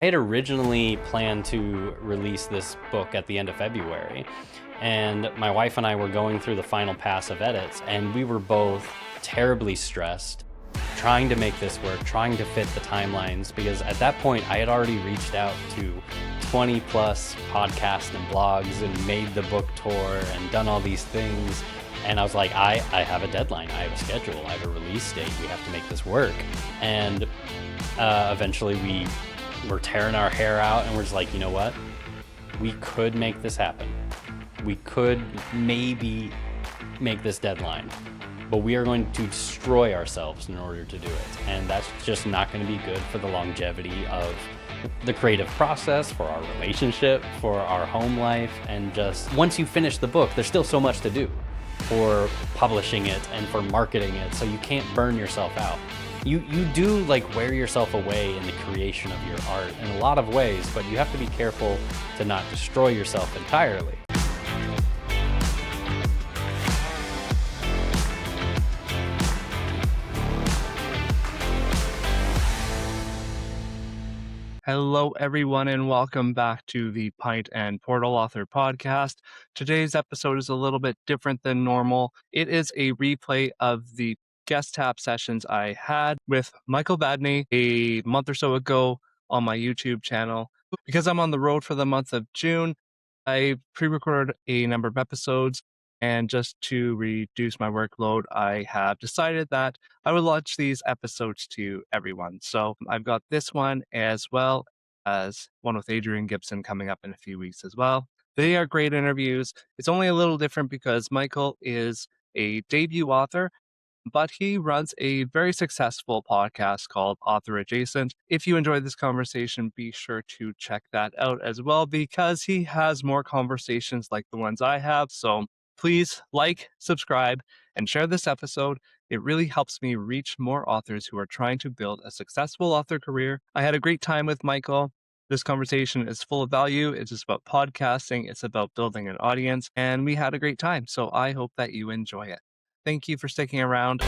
I had originally planned to release this book at the end of February, and my wife and I were going through the final pass of edits, and we were both terribly stressed, trying to make this work, trying to fit the timelines, because at that point I had already reached out to 20 plus podcasts and blogs and made the book tour and done all these things. And I was like, I have a deadline, I have a schedule, I have a release date, we have to make this work. And eventually we were tearing our hair out and we're just like, you know what? We could make this happen. We could maybe make this deadline, but we are going to destroy ourselves in order to do it. And that's just not going to be good for the longevity of the creative process, for our relationship, for our home life. And just once you finish the book, there's still so much to do for publishing it and for marketing it. So you can't burn yourself out. You do like wear yourself away in the creation of your art in a lot of ways, but you have to be careful to not destroy yourself entirely. Hello, everyone, and welcome back to the Pint and Portal Author Podcast. Today's episode is a little bit different than normal. It is a replay of the guest tap sessions I had with Michael Vadney a month or so ago on my YouTube channel. Because I'm on the road for the month of June, I pre-recorded a number of episodes, and just to reduce my workload, I have decided that I would launch these episodes to everyone. So I've got this one as well as one with Adrian Gibson coming up in a few weeks as well. They are great interviews. It's only a little different because Michael is a debut author, but he runs a very successful podcast called Author Adjacent. If you enjoyed this conversation, be sure to check that out as well, because he has more conversations like the ones I have. So please like, subscribe, and share this episode. It really helps me reach more authors who are trying to build a successful author career. I had a great time with Michael. This conversation is full of value. It's just about podcasting. It's about building an audience, and we had a great time. So I hope that you enjoy it. Thank you for sticking around.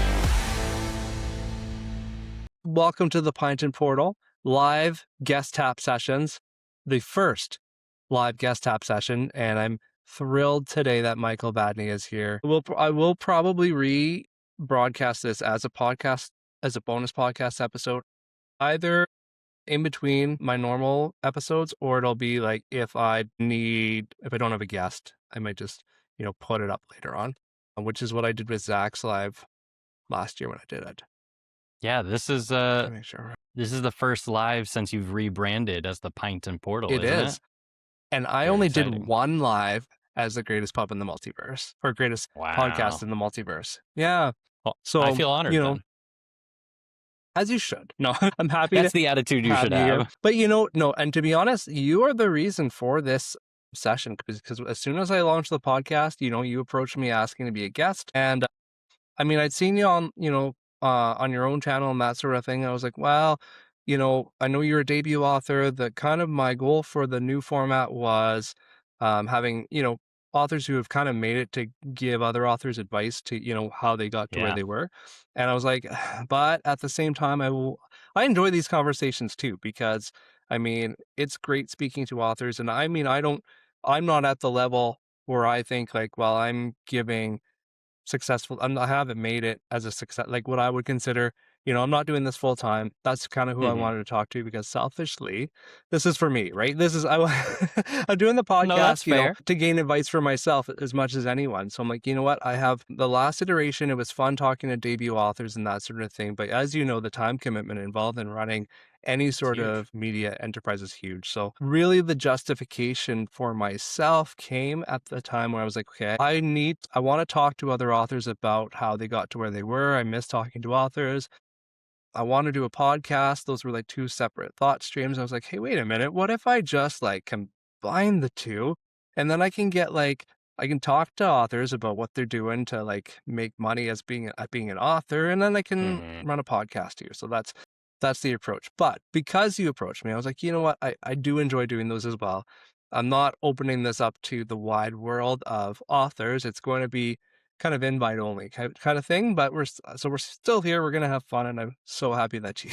Welcome to the Pint and Portal live guest tap sessions, the first live guest tap session, and I'm thrilled today that Michael Vadney is here. I will probably rebroadcast this as a podcast, as a bonus podcast episode, either in between my normal episodes, or it'll be like if I don't have a guest, I might just, put it up later on, which is what I did with Zach's live last year when I did it. Yeah, this is Make sure. this is the first live since you've rebranded as the Pint and Portal, It isn't is. it? And I Very only exciting. did one live as the greatest pub in the multiverse, or greatest podcast Wow. in the multiverse. Yeah. Well, So I feel honored then. as you should. No, I'm happy That's to the attitude you have should you here. have. But no, and to be honest, you are the reason for this session, because as soon as I launched the podcast, you approached me asking to be a guest, and I'd seen you on your own channel and that sort of thing. I was like, well, I know you're a debut author. The kind of my goal for the new format was having authors who have kind of made it to give other authors advice to how they got to where Yeah. they were. And I was like, but at the same time, I enjoy these conversations too, because it's great speaking to authors, and I'm not at the level where I think like, well, I'm giving successful. I haven't made it as a success, like what I would consider, I'm not doing this full time. That's kind of who I wanted to talk to, because selfishly, this is for me, right? I'm doing the No, that's podcast, fair. to gain advice for myself as much as anyone. So I'm like, you know what? I have the last iteration. It was fun talking to debut authors and that sort of thing. But as you know, the time commitment involved in running any sort huge. of media enterprise is huge. So really the justification for myself came at the time where I was like, okay, I want to talk to other authors about how they got to where they were. I miss talking to authors. I want to do a podcast. Those were like two separate thought streams. I was like, hey, wait a minute. What if I just like combine the two, and then I can talk to authors about what they're doing to like make money as being an author, and then I can run a podcast here. So that's the approach. But because you approached me, I was like, you know what? I do enjoy doing those as well. I'm not opening this up to the wide world of authors. It's going to be kind of invite only kind of thing, but we're still here. We're going to have fun. And I'm so happy that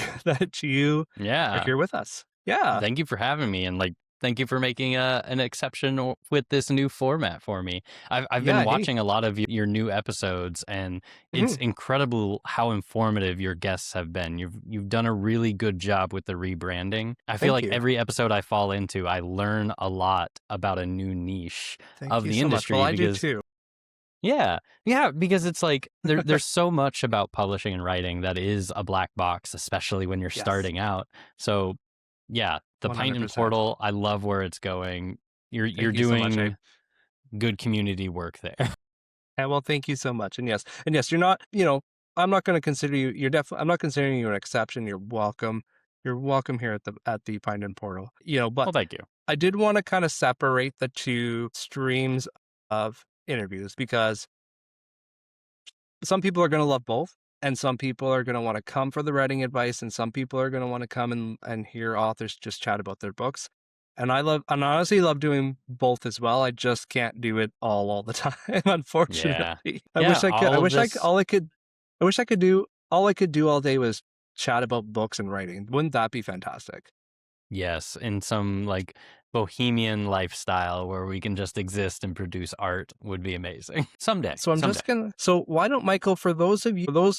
you are Yeah. here with us. Yeah. Thank you for having me, and like, thank you for making an exception with this new format for me. I've been Yeah. Hey. watching a lot of your new episodes, and it's Mhm. incredible how informative your guests have been. You've done a really good job with the rebranding. I feel Thank like you. every episode I fall into, I learn a lot about a new niche Thank of you the so much. Well, industry I do because too. yeah, because it's like there's so much about publishing and writing that is a black box, especially when you're Yes. starting out. So, yeah, the Pint and 100%. Portal, I love where it's going. You're Thank you so much. doing good community work there. And well, thank you so much. And yes, you're not, I'm not going to consider you, I'm not considering you an exception. You're welcome. You're welcome here at the Pine and Portal, but Well, thank you. I did want to kind of separate the two streams of interviews because some people are going to love both. And some people are going to want to come for the writing advice. And some people are going to want to come and hear authors just chat about their books. And and I honestly love doing both as well. I just can't do it all the time, Yeah. unfortunately. I Yeah, wish I could, all I of wish I, this. all I could, I wish I could do, all I could do all day was chat about books and writing. Wouldn't that be fantastic? Yes, in some like bohemian lifestyle where we can just exist and produce art would be amazing. Someday, So someday. so why don't Michael, for those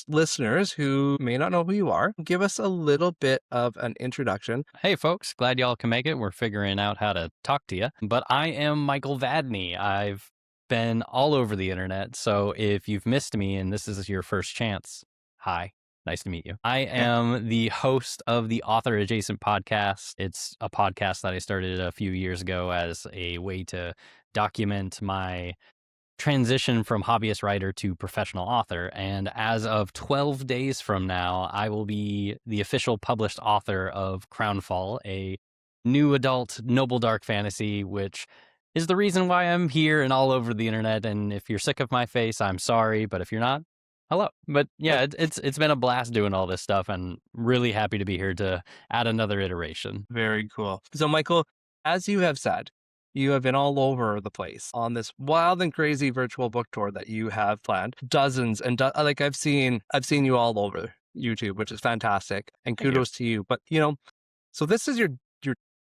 listeners who may not know who you are, give us a little bit of an introduction. Hey, folks, glad y'all can make it. We're figuring out how to talk to you. But I am Michael Vadney. I've been all over the internet. So if you've missed me and this is your first chance, hi, nice to meet you. I am the host of the Author Adjacent podcast. It's a podcast that I started a few years ago as a way to document my transition from hobbyist writer to professional author. And as of 12 days from now, I will be the official published author of Crownfall, a new adult noble dark fantasy, which is the reason why I'm here and all over the internet. And if you're sick of my face, I'm sorry. But if you're not, hello. But yeah, it's been a blast doing all this stuff, and really happy to be here to add another iteration. Very cool. So, Michael, as you have said, you have been all over the place on this wild and crazy virtual book tour that you have planned. Dozens and like I've seen you all over YouTube, which is fantastic, and Thank you. kudos to you. But so this is your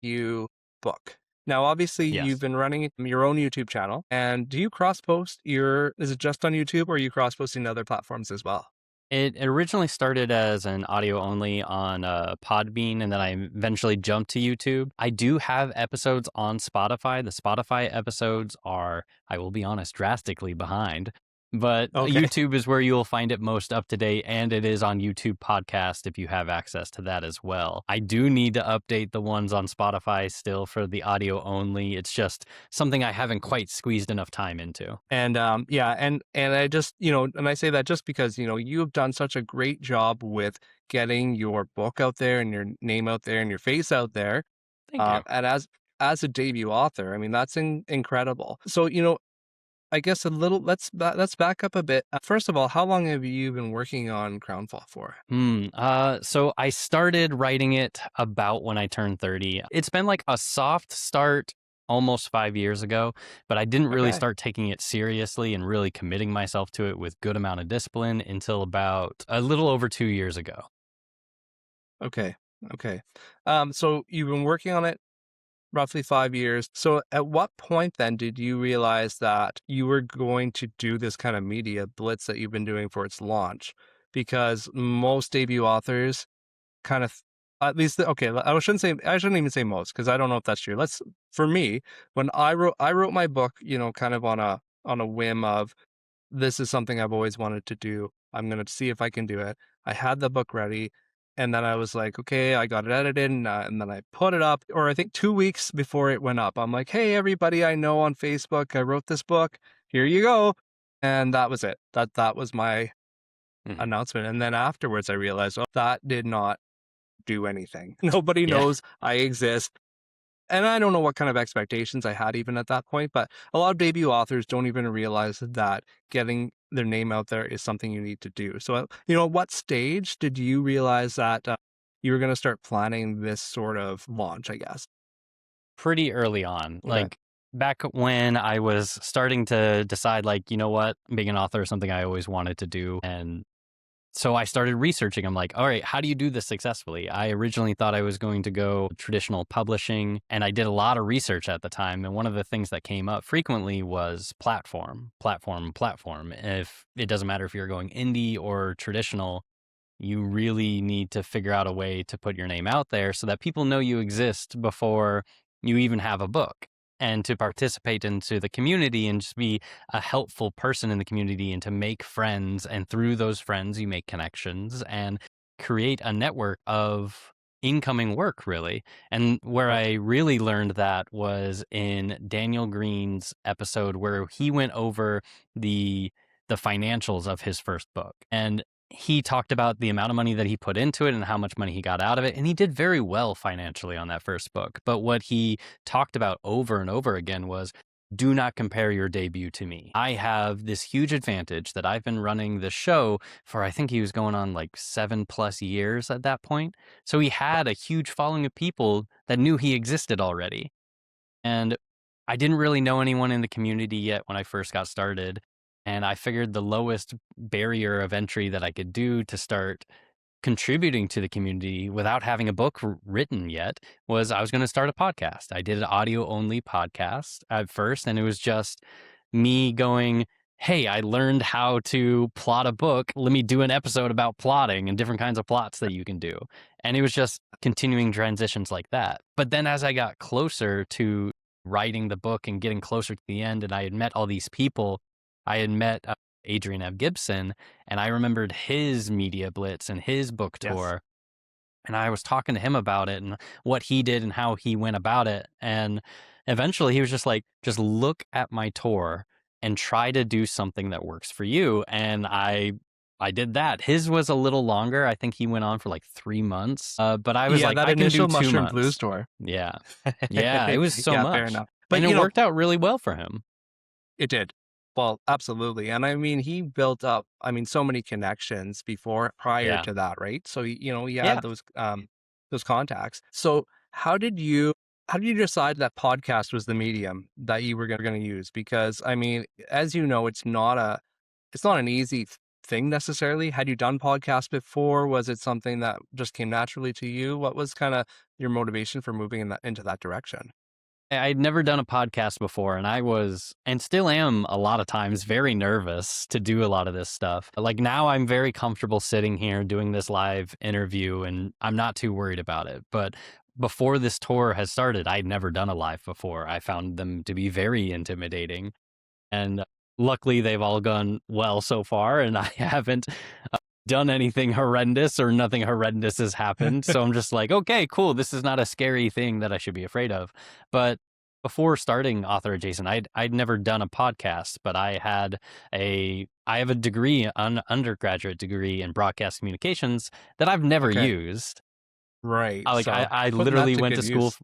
you book. Now, obviously, you've Yes. been running your own YouTube channel, and do you cross post your? Is it just on YouTube, or are you cross posting to other platforms as well? It originally started as an audio only on Podbean, and then I eventually jumped to YouTube. I do have episodes on Spotify. The Spotify episodes are, I will be honest, drastically behind. But Okay. YouTube is where you'll find it most up to date, and it is on YouTube Podcast if you have access to that as well. I do need to update the ones on Spotify still for the audio only. It's just something I haven't quite squeezed enough time into. And yeah, and I just and I say that just because you've done such a great job with getting your book out there and your name out there and your face out there, Thank you. and as a debut author, I mean that's incredible. So I guess a little let's back up a bit. First of all, how long have you been working on Crownfall for? So I started writing it about when I turned 30. It's been like a soft start almost 5 years ago, but I didn't really Okay. start taking it seriously and really committing myself to it with good amount of discipline until about a little over 2 years ago. Okay. Okay. So you've been working on it roughly 5 years. So at what point then did you realize that you were going to do this kind of media blitz that you've been doing for its launch? Because most debut authors kind of, at least, okay, I shouldn't even say most, because I don't know if that's true. For me, when I wrote my book, kind of on a whim of, this is something I've always wanted to do. I'm going to see if I can do it. I had the book ready. And then I was like, okay, I got it edited, and then I put it up, or I think 2 weeks before it went up, I'm like, hey, everybody I know on Facebook, I wrote this book. Here you go. And that was it. That was my Mhm. announcement. And then afterwards, I realized, oh, that did not do anything. Nobody Yeah. knows I exist. And I don't know what kind of expectations I had even at that point, but a lot of debut authors don't even realize that getting their name out there is something you need to do. So, what stage did you realize that you were going to start planning this sort of launch, I guess? Pretty early on, Okay. like back when I was starting to decide, like, you know what, being an author is something I always wanted to do. And So I started researching. I'm like, all right, how do you do this successfully? I originally thought I was going to go traditional publishing, and I did a lot of research at the time. And one of the things that came up frequently was platform, platform, platform. If it doesn't matter if you're going indie or traditional, you really need to figure out a way to put your name out there so that people know you exist before you even have a book, and to participate into the community and just be a helpful person in the community and to make friends. And through those friends, you make connections and create a network of incoming work, really. And where Right. I really learned that was in Daniel Green's episode where he went over the financials of his first book. And he talked about the amount of money that he put into it and how much money he got out of it. And he did very well financially on that first book. But what he talked about over and over again was, do not compare your debut to me. I have this huge advantage that I've been running the show for, I think he was going on like 7+ years at that point. So he had a huge following of people that knew he existed already. And I didn't really know anyone in the community yet when I first got started. And I figured the lowest barrier of entry that I could do to start contributing to the community without having a book written yet was I was going to start a podcast. I did an audio only podcast at first, and it was just me going, hey, I learned how to plot a book. Let me do an episode about plotting and different kinds of plots that you can do. And it was just continuing transitions like that. But then as I got closer to writing the book and getting closer to the end, and I had met all these people, I had met Adrian F. Gibson, and I remembered his media blitz and his book Yes. tour. And I was talking to him about it and what he did and how he went about it. And eventually he was just like, just look at my tour and try to do something that works for you. And I did that. His was a little longer. I think he went on for like 3 months. But I was Yeah, like, that I can do initial 2 Mushroom months. Blues tour. Yeah. Yeah. It was so Yeah, much. fair enough. But And you it know, worked out really well for him. it did. Well, absolutely. And I mean, he built up, I mean, so many connections prior Yeah. to that, right? So, he Yeah. had those contacts. So how did you decide that podcast was the medium that you were going to use? Because I mean, as you know, it's not an easy thing necessarily. Had you done podcasts before? Was it something that just came naturally to you? What was kind of your motivation for moving into that direction? I'd never done a podcast before, and I was, and still am a lot of times, very nervous to do a lot of this stuff. Like now I'm very comfortable sitting here doing this live interview, and I'm not too worried about it. But before this tour has started, I'd never done a live before. I found them to be very intimidating. And luckily they've all gone well so far, and I haven't done anything horrendous, or nothing horrendous has happened. So I'm just like, okay, cool. This is not a scary thing that I should be afraid of. But before starting Author Adjacent, I'd never done a podcast, but I have a degree, an undergraduate degree in broadcast communications that I've never Okay. used. Right. I So I putting that literally to went good to school. use.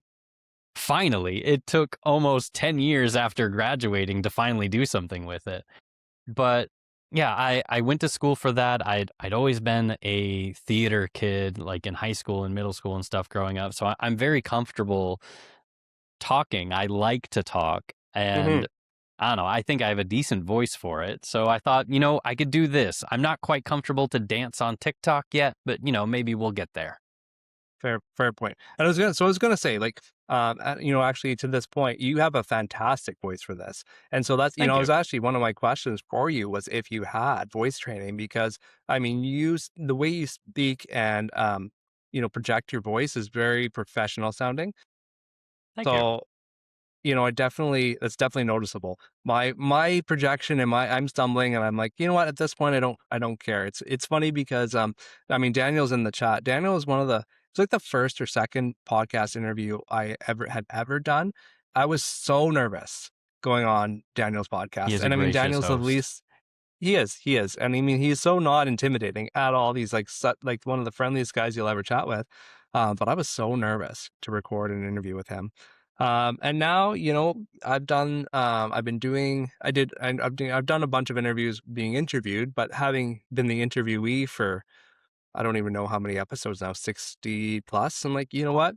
Finally, it took almost 10 years after graduating to finally do something with it. But yeah, I went to school for that. I'd always been a theater kid, like in high school and middle school and stuff growing up. So I'm very comfortable talking. I like to talk, Hmm. and I don't know, I think I have a decent voice for it. So I thought, I could do this. I'm not quite comfortable to dance on TikTok yet, but maybe we'll get there. Fair point. And I was gonna say, like, actually, to this point, you have a fantastic voice for this, and so that's, Thank it you. was actually one of my questions for you was if you had voice training, because I mean, the way you speak and project your voice is very professional sounding. Thank you. So it's definitely noticeable. My projection and I'm stumbling and I'm like, you know what? At this point, I don't care. It's funny because I mean, Daniel's in the chat. Daniel is it's like the first or second podcast interview I ever done. I was so nervous going on Daniel's He podcast, is a and I mean, gracious Daniel's the host. least. He is, and I mean, he's so not intimidating at all. He's like one of the friendliest guys you'll ever chat with. But I was so nervous to record an interview with him. And now, I've done, I've been doing, I've done a bunch of interviews being interviewed, but having been the interviewee for, I don't even know how many episodes now, 60 plus. I'm like, you know what?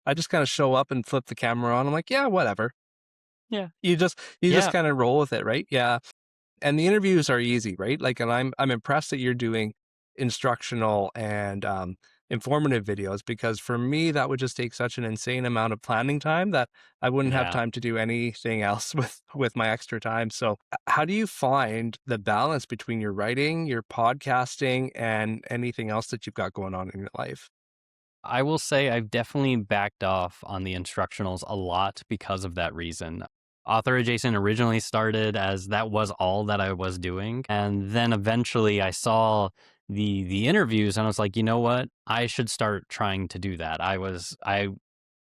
I just kind of show up and flip the camera on. I'm like, yeah, whatever. Yeah. You just Yeah. kind of roll with it, right? Yeah. And the interviews are easy, right? Like, and I'm impressed that you're doing instructional and informative videos, because for me that would just take such an insane amount of planning time that I wouldn't have Yeah. time to do anything else with my extra time. So how do you find the balance between your writing, your podcasting, and anything else that you've got going on in your life? I will say I've definitely backed off on the instructionals a lot because of that reason. Author Adjacent originally started as that was all that I was doing. And then eventually I saw the interviews and I was like, you know what? I should start trying to do that. I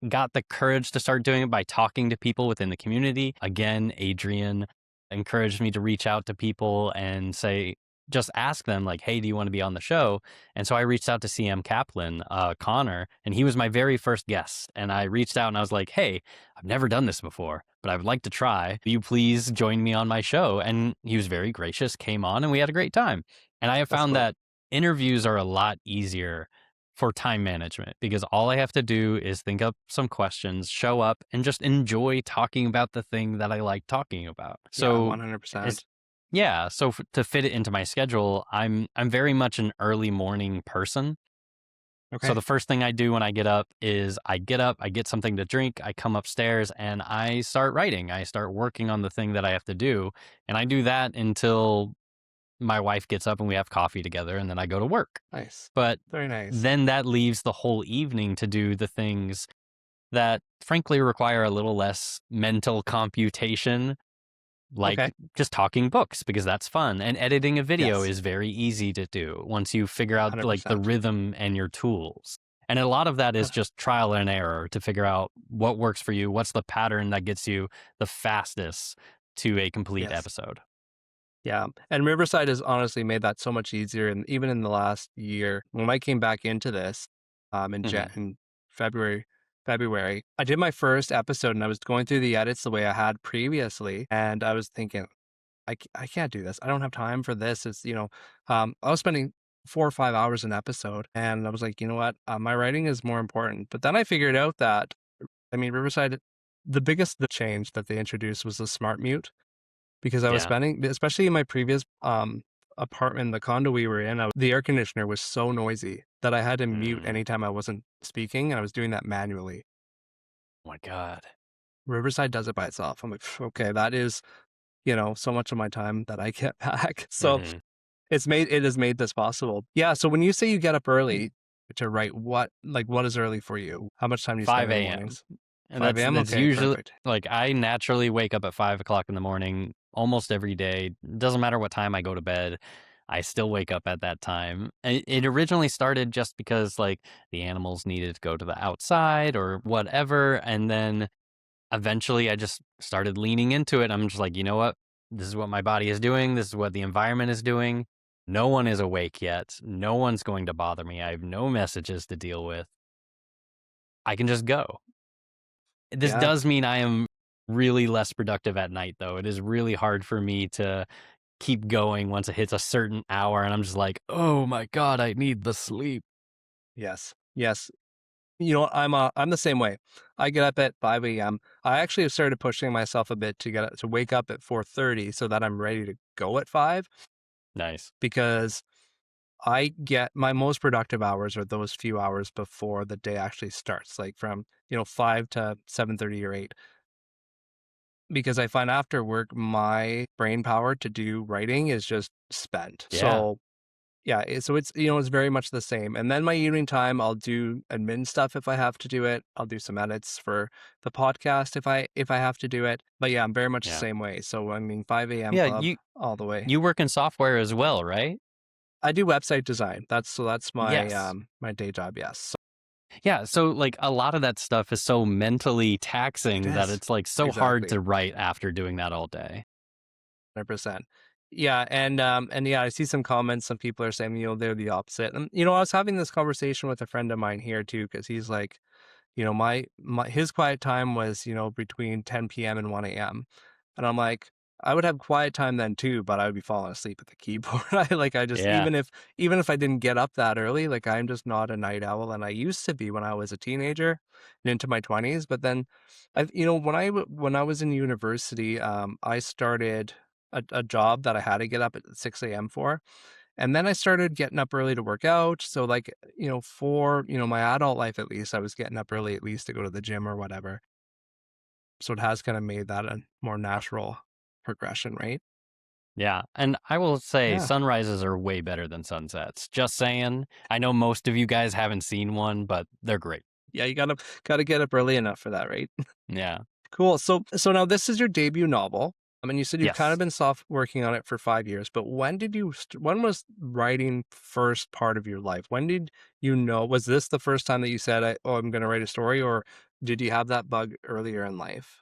got the courage to start doing it by talking to people within the community. Again, Adrian encouraged me to reach out to people and say, just ask them, like, hey, do you want to be on the show? And so I reached out to CM Kaplan, Connor, and he was my very first guest. And I reached out and I was like, hey, I've never done this before, but I would like to try. Will you please join me on my show? And he was very gracious, came on, and we had a great time. And I have That's found cool. that interviews are a lot easier for time management because all I have to do is think up some questions, show up, and just enjoy talking about the thing that I like talking about. Yeah, So, it's 100%. yeah. So to fit it into my schedule, I'm very much an early morning person. So Okay. the first thing I do when I get up is I get up, I get something to drink, I come upstairs, and I start writing. I start working on the thing that I have to do, and I do that until my wife gets up and we have coffee together, and then I go to work. Nice. But Very nice. then that leaves the whole evening to do the things that frankly require a little less mental computation, like Okay. just talking books, because that's fun. And editing a video Yes. is very easy to do once you figure out like the 100%. rhythm and your tools. And a lot of that is Uh, just trial and error to figure out what works for you, what's the pattern that gets you the fastest to a complete Yes. episode. Yeah. And Riverside has honestly made that so much easier. And even in the last year, when I came back into this, Hmm. in February, I did my first episode and I was going through the edits the way I had previously. And I was thinking, I can't do this. I don't have time for this. It's, I was spending 4 or 5 hours an episode. And I was like, you know what? My writing is more important. But then I figured out that, I mean, Riverside, the biggest change that they introduced was the smart mute, because I was Yeah. spending, especially in my previous apartment, the condo we were in, the air conditioner was so noisy that I had to mute Mm. anytime I wasn't speaking, and I was doing that manually. Oh my God. Riverside does it by itself. I'm like, okay, that is, so much of my time that I get back. So Hmm. it has made this possible. Yeah. So when you say you get up early to write, what is early for you? How much time do you spend 5 in the a.m. mornings? And 5 a.m. that's Okay, usually perfect. like I naturally wake up at 5 o'clock in the morning almost every day. Doesn't matter what time I go to bed. I still wake up at that time. And it originally started just because like the animals needed to go to the outside or whatever. And then eventually I just started leaning into it. I'm just like, you know what? This is what my body is doing. This is what the environment is doing. No one is awake yet. No one's going to bother me. I have no messages to deal with. I can just go. This Yeah. does mean I am really less productive at night, though. It is really hard for me to keep going once it hits a certain hour, and I'm just like, "Oh my god, I need the sleep." Yes. Yes. I'm the same way. I get up at 5 a.m. I actually have started pushing myself a bit to wake up at 4:30 so that I'm ready to go at 5, Nice. because I get my most productive hours are those few hours before the day actually starts, like from, 5 to 7:30 or 8, because I find after work my brain power to do writing is just spent. Yeah. So yeah, so it's very much the same. And then my evening time, I'll do admin stuff if I have to do it. I'll do some edits for the podcast if I have to do it. But yeah, I'm very much the Yeah. same way. So I mean, 5 a.m. Yeah, club you all the way. you work in software as well, right? I do website design. That's my Yes. my day job. Yes, so Yeah, so, like, a lot of that stuff is so mentally it taxing that is it's, like, so hard exactly to write after doing that all day. 100%. Yeah, and yeah, I see some comments. Some people are saying they're the opposite. And I was having this conversation with a friend of mine here too, because he's like, my his quiet time was, between 10 p.m. and 1 a.m. And I'm like, I would have quiet time then too, but I would be falling asleep at the keyboard. I just, Yeah. even if I didn't get up that early, like I'm just not a night owl, and I used to be when I was a teenager and into my 20s. But then when I was in university, I started a job that I had to get up at 6 a.m. for. And then I started getting up early to work out. So like, for, my adult life at least, I was getting up early at least to go to the gym or whatever. So it has kind of made that a more natural progression, right? Yeah. And I will say Yeah. sunrises are way better than sunsets. Just saying. I know most of you guys haven't seen one, but they're great. Yeah, you gotta get up early enough for that, right? Yeah. Cool. So now this is your debut novel. I mean, you said you've kind of Yes. been soft working on it for 5 years, but when was writing first part of your life? When did you know? Was this the first time that you said, "Oh, I'm going to write a story," or did you have that bug earlier in life?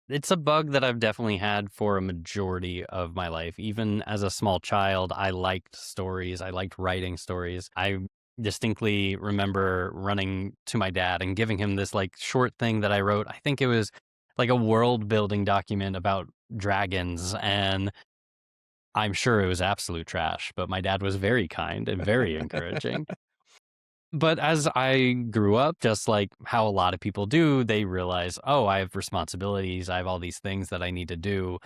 It's a bug that I've definitely had for a majority of my life. Even as a small child, I liked stories. I liked writing stories. I distinctly remember running to my dad and giving him this like short thing that I wrote. I think it was like a world building document about dragons, and I'm sure it was absolute trash, but my dad was very kind and very encouraging. But as I grew up, just like how a lot of people do, they realize, oh, I have responsibilities. I have all these things that I need to do.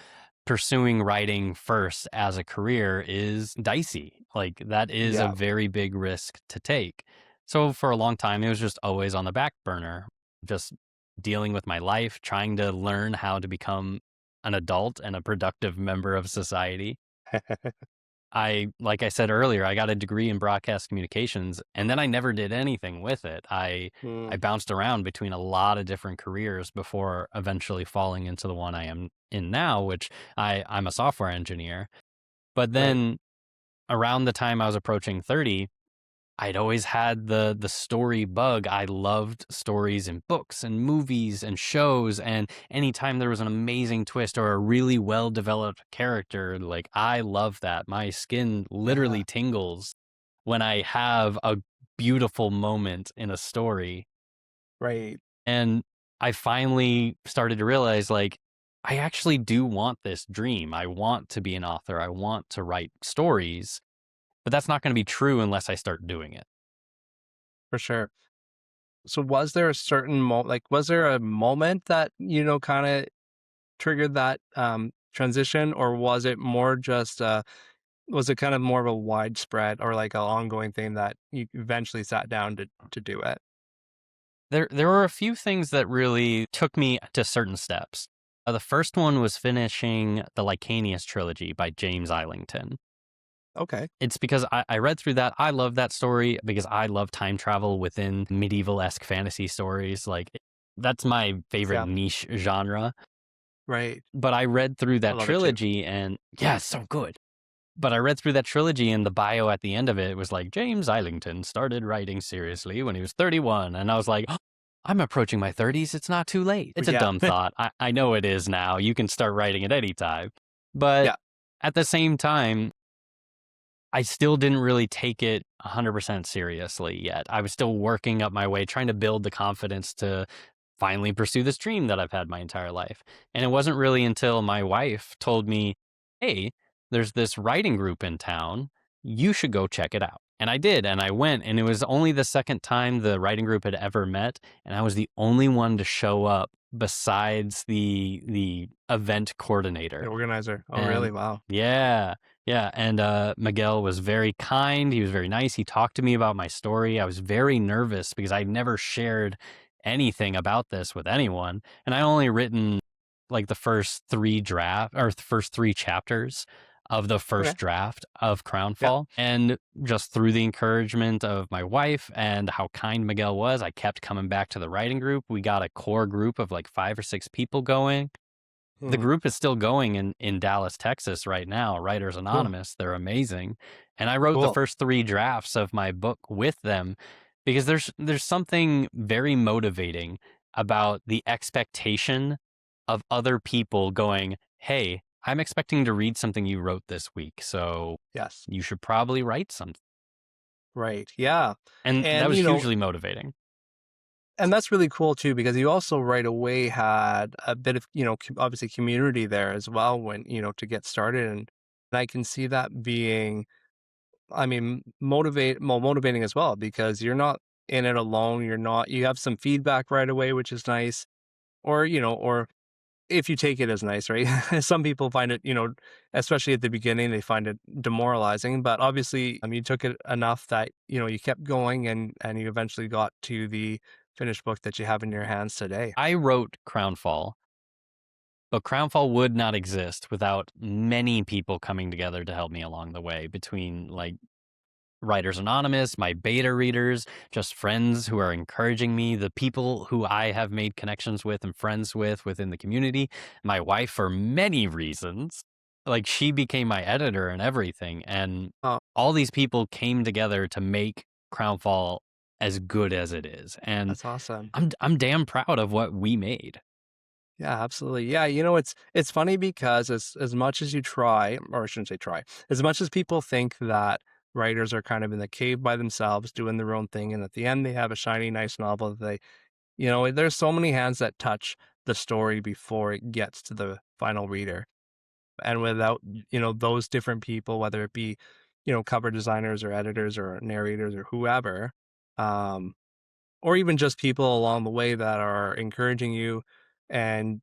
Pursuing writing first as a career is dicey. Like, that is a Yeah, very big risk to take. So, for a long time, it was just always on the back burner, just dealing with my life, trying to learn how to become an adult and a productive member of society. Like I said earlier, I got a degree in broadcast communications, and then I never did anything with it. I mm, bounced around between a lot of different careers before eventually falling into the one I am in now, which I'm a software engineer. But right. then around the time I was approaching 30, I'd always had the story bug. I loved stories in books and movies and shows, and anytime there was an amazing twist or a really well-developed character, like, I love that. My skin Yeah, literally tingles when I have a beautiful moment in a story, right. and I finally started to realize, like, I actually do want this dream. I want to be an author. I want to write stories, but that's not gonna be true unless I start doing it. For sure. So was there a certain was there a moment that, kind of triggered that transition, or was it more just was it kind of more of a widespread or like an ongoing thing that you eventually sat down to do it? There were a few things that really took me to certain steps. The first one was finishing the Lycanius trilogy by James Islington. Okay. It's because I read through that. I love that story because I love time travel within medieval-esque fantasy stories. Like, that's my favorite Yeah. niche genre. Right. But I read through I that love it too. trilogy and yeah, it's so good. But I read through that trilogy, and the bio at the end of it was like, James Islington started writing seriously when he was 31. And I was like, "Oh, I'm approaching my 30s. It's not too late." It's a Yeah. dumb thought. I know it is now. You can start writing at any time. But Yeah. at the same time, I still didn't really take it 100% seriously yet. I was still working up my way, trying to build the confidence to finally pursue this dream that I've had my entire life. And it wasn't really until my wife told me, "Hey, there's this writing group in town. You should go check it out." And I did, and I went, and it was only the second time the writing group had ever met, and I was the only one to show up besides the event The coordinator. organizer. Oh, really? And Wow. yeah, yeah, and, Miguel was very kind, he was very nice, he talked to me about my story. I was very nervous because I'd never shared anything about this with anyone, and I only written, like, the first 3 draft or the first 3 chapters of the Okay. first draft of Yeah. Crownfall, and just through the encouragement of my wife and how kind Miguel was, I kept coming back to the writing group. We got a core group of, like, 5 or 6 people going. The Hmm. group is still going in Dallas, Texas right now, Writers Cool. Anonymous. They're amazing. And I wrote the Cool. first 3 drafts of my book with them because there's something very motivating about the expectation of other people going, "Hey, I'm expecting to read something you wrote this week, so Yes. you should probably write something." Right. Yeah. And that And was hugely motivating. and that's really cool too, because you also right away had a bit of, obviously community there as well when, to get started. And I can see that being, I mean, motivating as well, because you're not in it alone. You have some feedback right away, which is nice. Or, or if you take it as nice, right? Some people find it, especially at the beginning, they find it demoralizing. But obviously, you took it enough that you kept going, and you eventually got to the finished book that you have in your hands today. I wrote Crownfall, but Crownfall would not exist without many people coming together to help me along the way, between like Writers Anonymous, my beta readers, just friends who are encouraging me, the people who I have made connections with and friends with within the community, my wife for many reasons. Like, she became my editor and everything, and Oh, all these people came together to make Crownfall as good as it is. And that's awesome. I'm damn proud of what we made. Yeah, absolutely. Yeah, it's funny because as much as you try, or I shouldn't say try, as much as people think that writers are kind of in the cave by themselves doing their own thing, and at the end they have a shiny, nice novel that there's so many hands that touch the story before it gets to the final reader. And without, those different people, whether it be, cover designers or editors or narrators or whoever, um, or even just people along the way that are encouraging you and,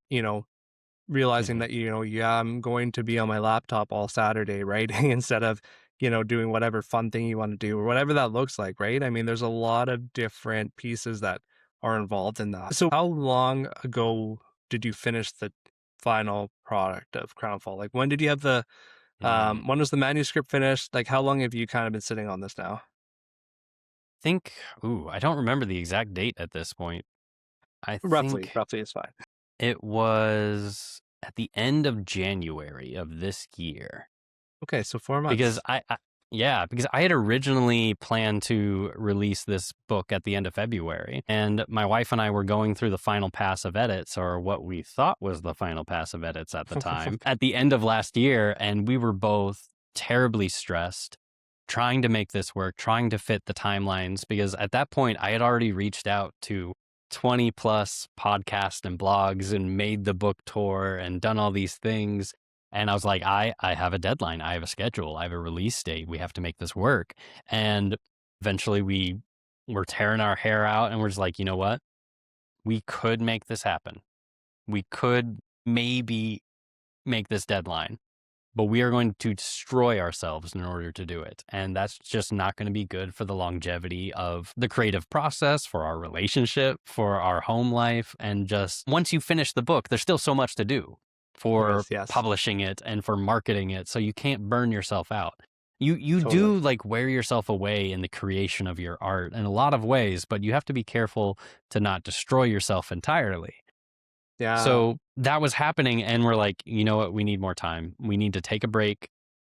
realizing Mhm. that, yeah, I'm going to be on my laptop all Saturday, right? Instead of, doing whatever fun thing you want to do or whatever that looks like, right? I mean, there's a lot of different pieces that are involved in that. So how long ago did you finish the final product of Crownfall? Like when did you have Mm. when was the manuscript finished? Like how long have you kind of been sitting on this now? Think, I don't remember the exact date at this point. I Roughly, think roughly is fine. it was at the end of January of this year. Okay, so 4 Because months. because I had originally planned to release this book at the end of February, and my wife and I were going through the final pass of edits, or what we thought was the final pass of edits at the time, at the end of last year, and we were both terribly stressed, trying to make this work, trying to fit the timelines, because at that point I had already reached out to 20 plus podcasts and blogs and made the book tour and done all these things. And I was like, I have a deadline. I have a schedule. I have a release date. We have to make this work. And eventually we were tearing our hair out and we're just like, you know what? We could make this happen. We could maybe make this deadline, but we are going to destroy ourselves in order to do it. And that's just not going to be good for the longevity of the creative process, for our relationship, for our home life. And just once you finish the book, there's still so much to do There for is, yes, publishing it and for marketing it. So you can't burn yourself out. You totally. do like wear yourself away in the creation of your art in a lot of ways, but you have to be careful to not destroy yourself entirely. Yeah, So that was happening, and we're like, you know what? We need more time. We need to take a break,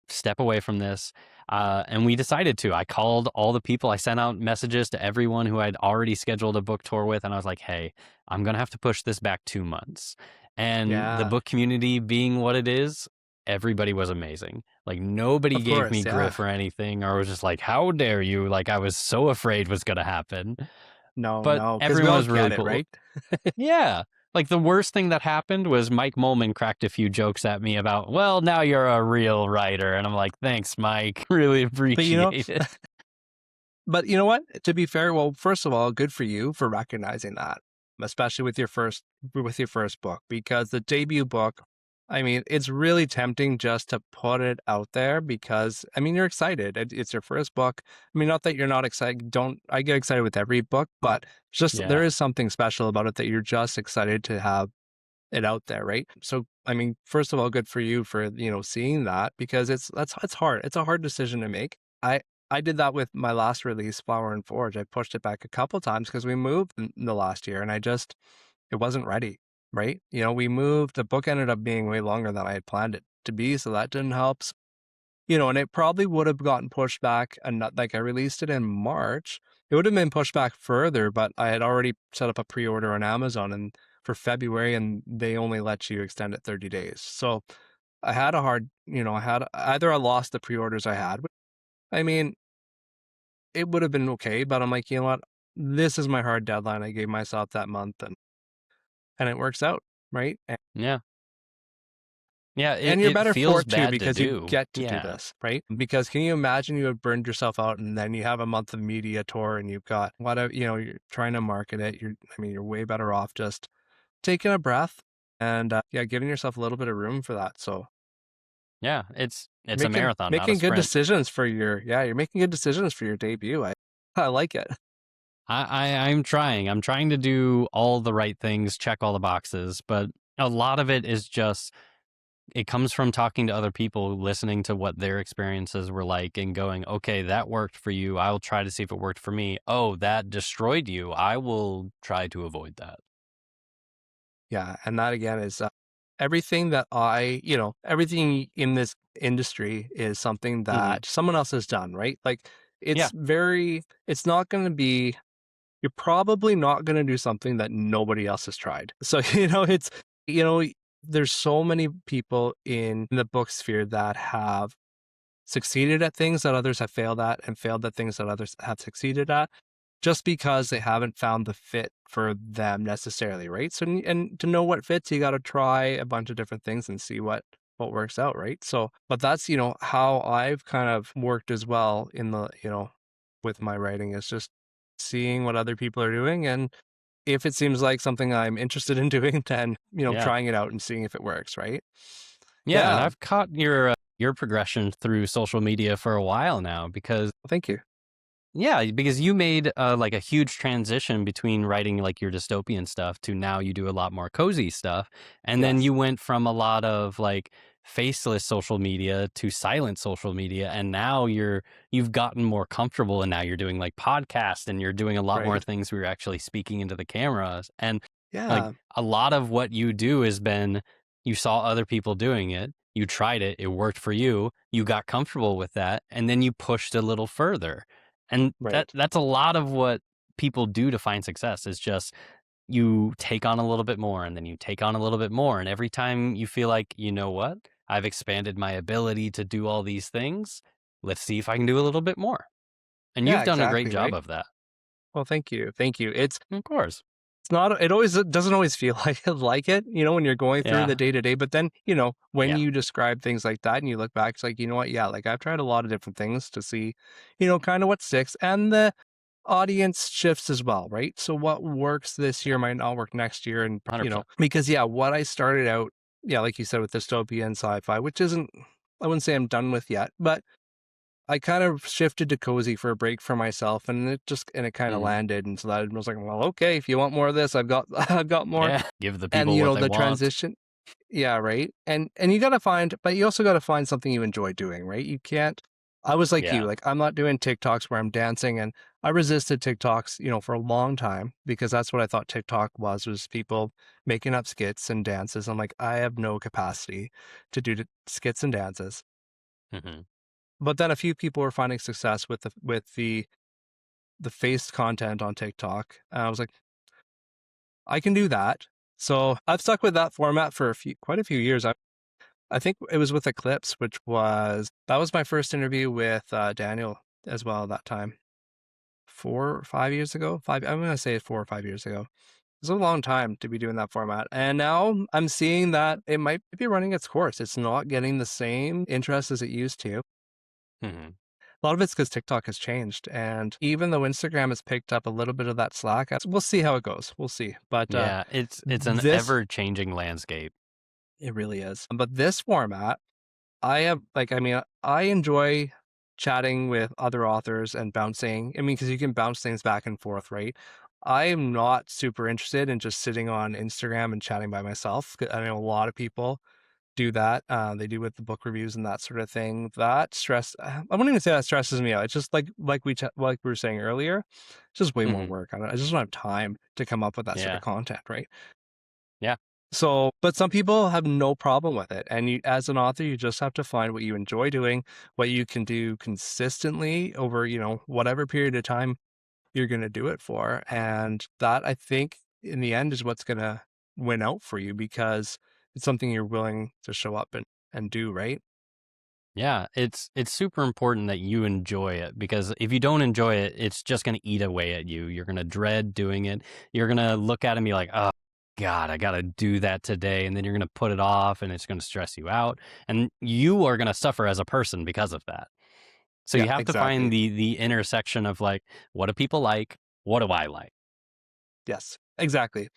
step away from this. And we decided to. I called all the people. I sent out messages to everyone who I'd already scheduled a book tour with. And I was like, hey, I'm going to have to push this back 2 months. And the yeah, book community being what it is, everybody was amazing. Like, nobody of gave me course, yeah. griff or anything, or was just like, how dare you? Like, I was so afraid was going to happen. No, But no, because we everyone all was really get it, cool. right? Yeah. Like, the worst thing that happened was Mike Molman cracked a few jokes at me about, well, now you're a real writer. And I'm like, thanks, Mike. Really But appreciate it. you know what? To be fair, well, first of all, good for you for recognizing that, especially with your first book, because the debut book, I mean, it's really tempting just to put it out there because I mean, you're excited. It's your first book. I mean, not that you're not excited. Don't I get excited with every book, but just there Yeah. is something special about it that you're just excited to have it out there, right? So, I mean, first of all, good for you for, seeing that because it's hard. It's a hard decision to make. I did that with my last release, Flower and Forge. I pushed it back a couple times because we moved in the last year and it wasn't ready, right? We moved, the book ended up being way longer than I had planned it to be, so that didn't help. And it probably would have gotten pushed back and not like I released it in March. It would have been pushed back further, but I had already set up a pre-order on Amazon and for February and they only let you extend it 30 days. So I had a hard, I had either I lost the pre-orders I had. I mean, it would have been okay, but I'm like, you know what? This is my hard deadline. I gave myself that month and it works out, right? Yeah. Yeah. And you're It better for feels it too bad to because you do. get to do Yeah. this, right? Because can you imagine you have burned yourself out and then you have a month of media tour and you've got whatever, you're trying to market it. You're way better off just taking a breath, and yeah, giving yourself a little bit of room for that. So Yeah, it's a making marathon, not a making good sprint. decisions for your you're making good decisions for your debut. I like it. I'm trying. I'm trying to do all the right things, check all the boxes, but a lot of it is just it comes from talking to other people, listening to what their experiences were like and going, "Okay, that worked for you. I'll try to see if it worked for me. Oh, that destroyed you. I will try to avoid that." Yeah, and that again is everything that everything in this industry is something Mhm. that someone else has done, right? Like Yeah, it's not going to be, you're probably not going to do something that nobody else has tried. So, you know, there's so many people in the book sphere that have succeeded at things that others have failed at and failed at things that others have succeeded at just because they haven't found the fit for them necessarily, right? So, and to know what fits, you got to try a bunch of different things and see what works out, right? So, but that's how I've kind of worked as well in the with my writing is just seeing what other people are doing, and if it seems like something I'm interested in doing, then yeah. trying it out and seeing if it works, right? Yeah, and Yeah, I've caught your progression through social media for a while now because thank you. yeah, because you made like a huge transition between writing like your dystopian stuff to now you do a lot more cozy stuff. And then Yes, you went from a lot of like faceless social media to silent social media. And now you've gotten more comfortable and now you're doing like podcasts and you're doing a lot more right. things where you're actually speaking into the cameras. And like Yeah, a lot of what you do has been you saw other people doing it, you tried it, it worked for you, you got comfortable with that, and then you pushed a little further and right. that's a lot of what people do to find success is just you take on a little bit more and then you take on a little bit more. And every time you feel like, you know what? I've expanded my ability to do all these things. Let's see if I can do a little bit more. And Yeah, you've done a great exactly, job right? of that. Well, thank you. Thank you. Of course. It's not it always it doesn't always feel like it, when you're going through the Yeah. day to day, but then, when Yeah. you describe things like that and you look back, it's like, you know what? Yeah, like I've tried a lot of different things to see, kind of what sticks, and the audience shifts as well, right? So what works this year might not work next year, and 100%. because yeah, what I started out, yeah, like you said, with dystopian sci-fi, which isn't, I wouldn't say I'm done with yet, but I kind of shifted to cozy for a break for myself, and it kind of Hmm. landed, and so that I was like, well, okay, if you want more of this, I've got I've got more, Yeah. Give the and people what they the want. transition, yeah, right, and you got to find, but you also got to find something you enjoy doing, right? You can't. I was like you, Yeah. like I'm not doing TikToks where I'm dancing, and I resisted TikToks, for a long time because that's what I thought TikTok was people making up skits and dances. I'm like, I have no capacity to do skits and dances. Hmm. But then a few people were finding success with the faced content on TikTok. And I was like, I can do that. So I've stuck with that format for quite a few years. I think it was with Eclipse, that was my first interview with Daniel as well at that time. 4 or 5 years ago. I'm gonna say 4 or 5 years ago. It's a long time to be doing that format. And now I'm seeing that it might be running its course. It's not getting the same interest as it used to. Hmm. A lot of it's because TikTok has changed, and even though Instagram has picked up a little bit of that slack, we'll see how it goes. We'll see. But Yeah. It's an this ever changing landscape. it really is. But this format, I have I enjoy chatting with other authors and bouncing. I mean, because you can bounce things back and forth, right? I am not super interested in just sitting on Instagram and chatting by myself. I know a lot of people do that. They do with the book reviews and that sort of thing. That stress, I wouldn't even say that stresses me out. It's just like we were saying earlier, it's just way more Hmm. work. I just don't have time to come up with that sort of Yeah. content, right? Yeah. So, but some people have no problem with it. And you, as an author, you just have to find what you enjoy doing, what you can do consistently over, whatever period of time you're going to do it for. And that, I think, in the end is what's going to win out for you because it's something you're willing to show up and do, right? Yeah, it's super important that you enjoy it because if you don't enjoy it, it's just going to eat away at you. You're going to dread doing it. You're going to look at it and be like, "Oh God, I got to do that today." And then you're going to put it off and it's going to stress you out. And you are going to suffer as a person because of that. So Yeah, you have to find exactly. the intersection of like, what do people like? What do I like? Yes, exactly.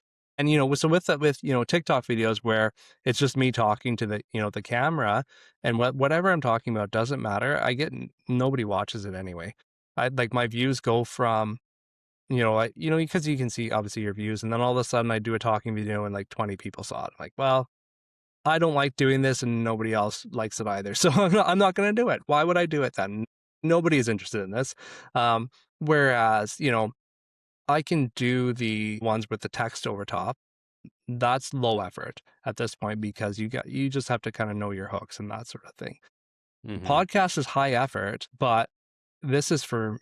And, so with that, with, TikTok videos where it's just me talking to the, the camera, and whatever I'm talking about doesn't matter. Nobody watches it anyway. I like my views go from, because you can see obviously your views, and then all of a sudden I do a talking video and like 20 people saw it. I'm like, well, I don't like doing this and nobody else likes it either. So I'm not going to do it. Why would I do it then? Nobody is interested in this. Whereas, I can do the ones with the text over top. That's low effort at this point because you just have to kind of know your hooks and that sort of thing. Hmm. Podcast is high effort, but this is for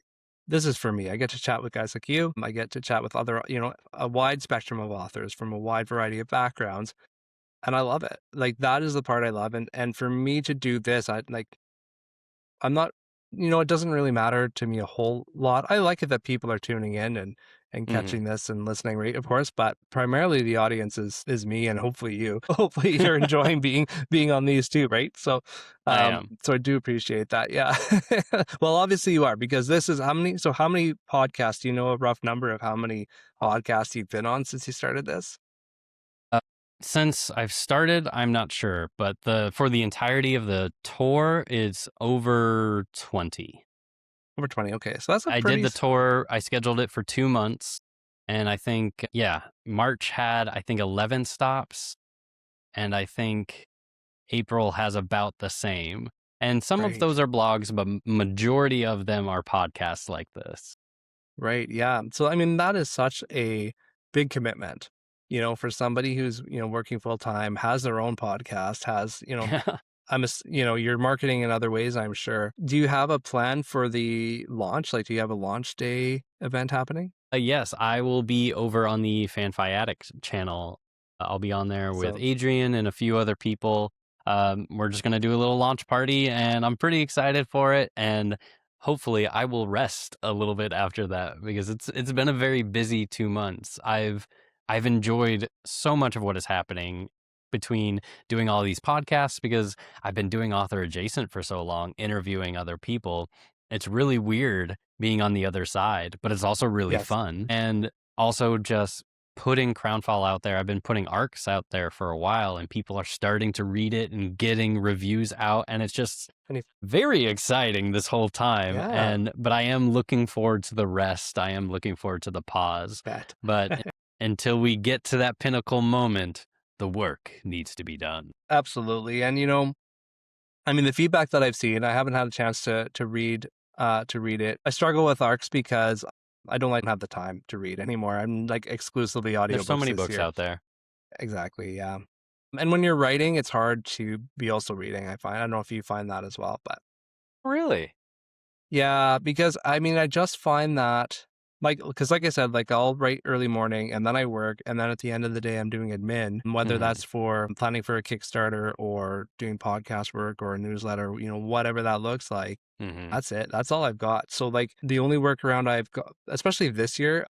me. I get to chat with guys like you. I get to chat with other, a wide spectrum of authors from a wide variety of backgrounds, and I love it. Like that is the part I love, and for me to do this, I'm not, it doesn't really matter to me a whole lot. I like it that people are tuning in and Hmm. catching this and listening, right? Of course, but primarily the audience is me and hopefully you. Hopefully you're enjoying being on these too, right? So, I am. so I do appreciate that. Yeah. Well, obviously you are because this is how many. So how many podcasts? Do you know a rough number of how many podcasts you've been on since you started this? Uh, since I've started, I'm not sure, but for the entirety of the tour, it's over 20. Over 20. Okay, so that's a I did pretty. the tour. I scheduled it for 2 months, and I think March had I think 11 stops, and I think April has about the same. And some of Right. those are blogs, but majority of them are podcasts like this. Right. Yeah. So, I mean, that is such a big commitment, for somebody who's, working full time, has their own podcast, has, you're marketing in other ways, I'm sure. Do you have a plan for the launch? Like, do you have a launch day event happening? Yes, I will be over on the Fanfi Addicts channel. I'll be on there with So, Adrian and a few other people. We're just gonna do a little launch party, and I'm pretty excited for it. And hopefully, I will rest a little bit after that because it's been a very busy 2 months. I've enjoyed so much of what is happening between doing all these podcasts because I've been doing author adjacent for so long, interviewing other people. It's really weird being on the other side, but it's also really yes. fun. And also just putting Crownfall out there. I've been putting arcs out there for a while, and people are starting to read it and getting reviews out, and it's just Any, very exciting this whole time. yeah, But I am looking forward to the rest. I am looking forward to the pause. bet. But until we get to that pinnacle moment, the work needs to be done. Absolutely. And, I mean, the feedback that I've seen, I haven't had a chance to read it. I struggle with ARCs because I don't like have the time to read anymore. I'm like exclusively There's so audiobooks many this books year. out there. Exactly, yeah. And when you're writing, it's hard to be also reading, I find. I don't know if you find that as well, but Really? yeah, because I mean, I just find that because like I said, like I'll write early morning and then I work, and then at the end of the day, I'm doing admin, whether Hmm. that's for planning for a Kickstarter or doing podcast work or a newsletter, whatever that looks like. Hmm. That's it. That's all I've got. So like the only workaround I've got, especially this year,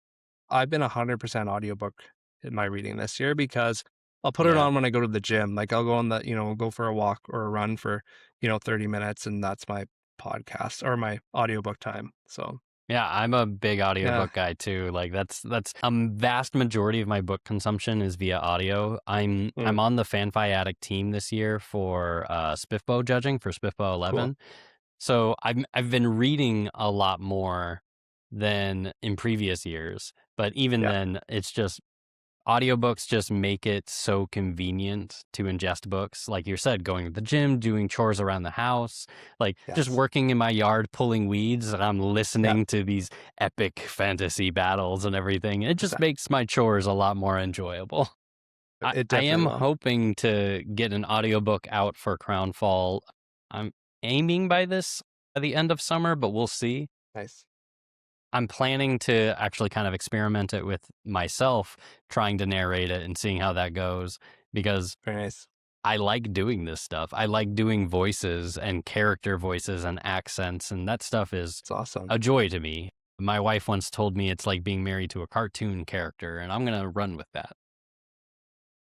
I've been 100% audiobook in my reading this year because I'll put it Yeah. on when I go to the gym. Like I'll go on go for a walk or a run for, 30 minutes, and that's my podcast or my audiobook time. So, Yeah, I'm a big yeah. audiobook guy too. Like that's vast majority of my book consumption is via audio. I'm Mm, on the Fanfi Addict team this year for Spiffbo judging for Spiffbo cool. 11. So I've been reading a lot more than in previous years, but even Yeah. then it's just audiobooks just make it so convenient to ingest books. Like you said, going to the gym, doing chores around the house, like just Yes. working in my yard pulling weeds, and I'm Yeah. listening to these epic fantasy battles and everything. It just makes my chores a lot more enjoyable. It I definitely am will. hoping to get an audiobook out for Crownfall. I'm aiming by the end of summer, but we'll see. Nice. I'm planning to actually kind of experiment it with myself, trying to narrate it and seeing how that goes because Very nice. I like doing this stuff. I like doing voices and character voices and accents, and that stuff is It's awesome. a joy to me. My wife once told me it's like being married to a cartoon character, and I'm going to run with that.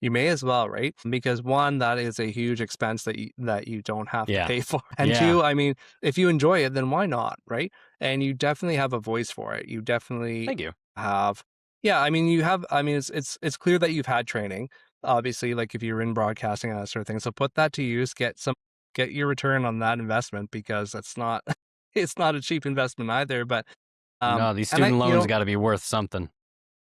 You may as well, right? Because one, that is a huge expense that you don't have to Yeah. pay for. And Yeah. two, I mean, if you enjoy it, then why not, right? And you definitely have a voice for it. You definitely Thank you. have Yeah, I mean, it's clear that you've had training, obviously, like if you're in broadcasting and that sort of thing. So put that to use, get your return on that investment because it's not it's not a cheap investment either. But No, these and I, student loans got to be worth something.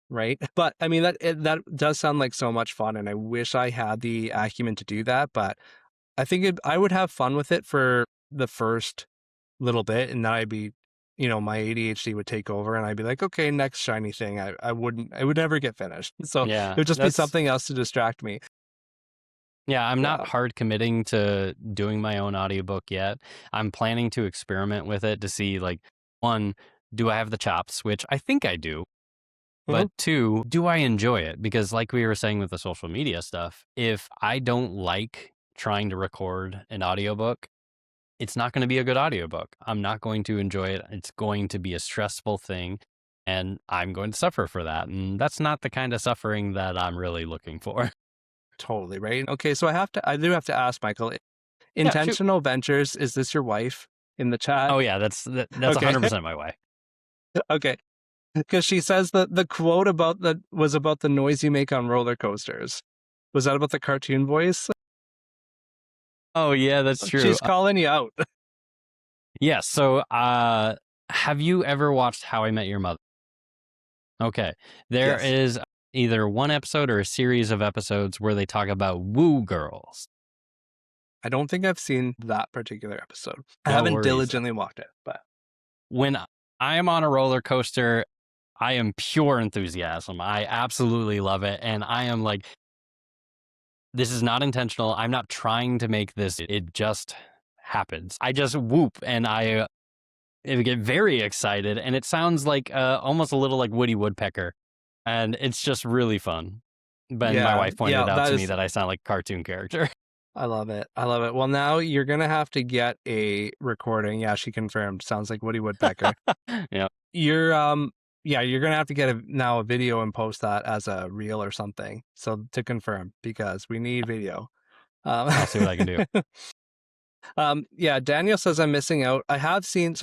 right? But I mean that does sound like so much fun, and I wish I had the acumen to do that. But I think I would have fun with it for the first little bit, and then I'd be, my ADHD would take over, and I'd be like, okay, next shiny thing. I would never get finished. So it Yeah, would just be something else to distract me. yeah, I'm not Yeah. hard committing to doing my own audiobook yet. I'm planning to experiment with it to see, like, one, do I have the chops, which I think I do. Mhm. But two, do I enjoy it? Because, like we were saying with the social media stuff, if I don't like trying to record an audiobook, it's not going to be a good audiobook. I'm not going to enjoy it. It's going to be a stressful thing, and I'm going to suffer for that. And that's not the kind of suffering that I'm really looking for. Totally right. Okay, so I do have to ask, Michael. Yeah, shoot. Intentional Ventures. Is this your wife in the chat? Oh, yeah, that's Okay. 100% my way. Okay. Because she says that the quote was about the noise you make on roller coasters. Was that about the cartoon voice? Oh, yeah, that's true. She's calling you out. Yeah, so have you ever watched How I Met Your Mother? Okay. There Yes. is either one episode or a series of episodes where they talk about woo girls. I don't think I've seen that particular episode. I No haven't worries. diligently walked it, but When I am on a roller coaster, I am pure enthusiasm. I absolutely love it. And I am like, this is not intentional. I'm not trying to make this. It just happens. I just whoop and I get very excited. And it sounds like almost a little like Woody Woodpecker. And it's just really fun. But my wife pointed out to me that I sound like a cartoon character. I love it. I love it. Well, now you're going to have to get a recording. Yeah, she confirmed. Sounds like Woody Woodpecker. Yeah. You're you're going to have to get a video and post that as a reel or something. So to confirm, because we need video. I'll see what I can do. Yeah, Daniel says I'm missing out. I have seen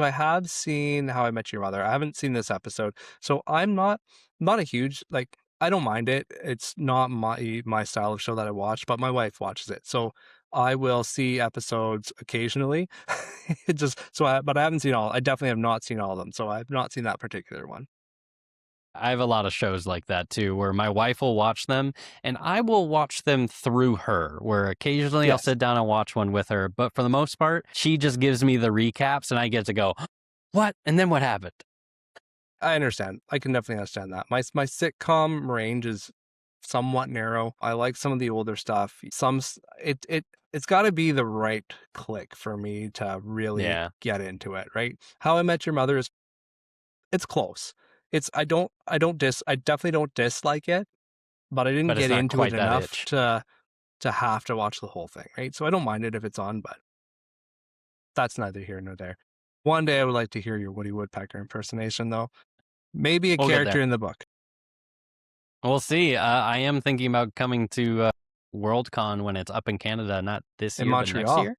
How I Met Your Mother. I haven't seen this episode. So I'm not a huge, like, I don't mind it. It's not my style of show that I watch, but my wife watches it. So I will see episodes occasionally. But I haven't seen all. I definitely have not seen all of them. So I've not seen that particular one. I have a lot of shows like that too, where my wife will watch them and I will watch them through her, where occasionally I'll Yes. sit down and watch one with her. But for the most part, she just gives me the recaps and I get to go, what? And then what happened? I understand. I can definitely understand that. My sitcom range is somewhat narrow. I like some of the older stuff. It's got to be the right click for me to really get into it, right? How I Met Your Mother it's close. I definitely don't dislike it, but I didn't get into it enough to have to watch the whole thing, right? So I don't mind it if it's on, but that's neither here nor there. One day I would like to hear your Woody Woodpecker impersonation, though. Maybe a character in the book. We'll see. I am thinking about coming to Worldcon when it's up in Canada, not this year, Montreal. but next year.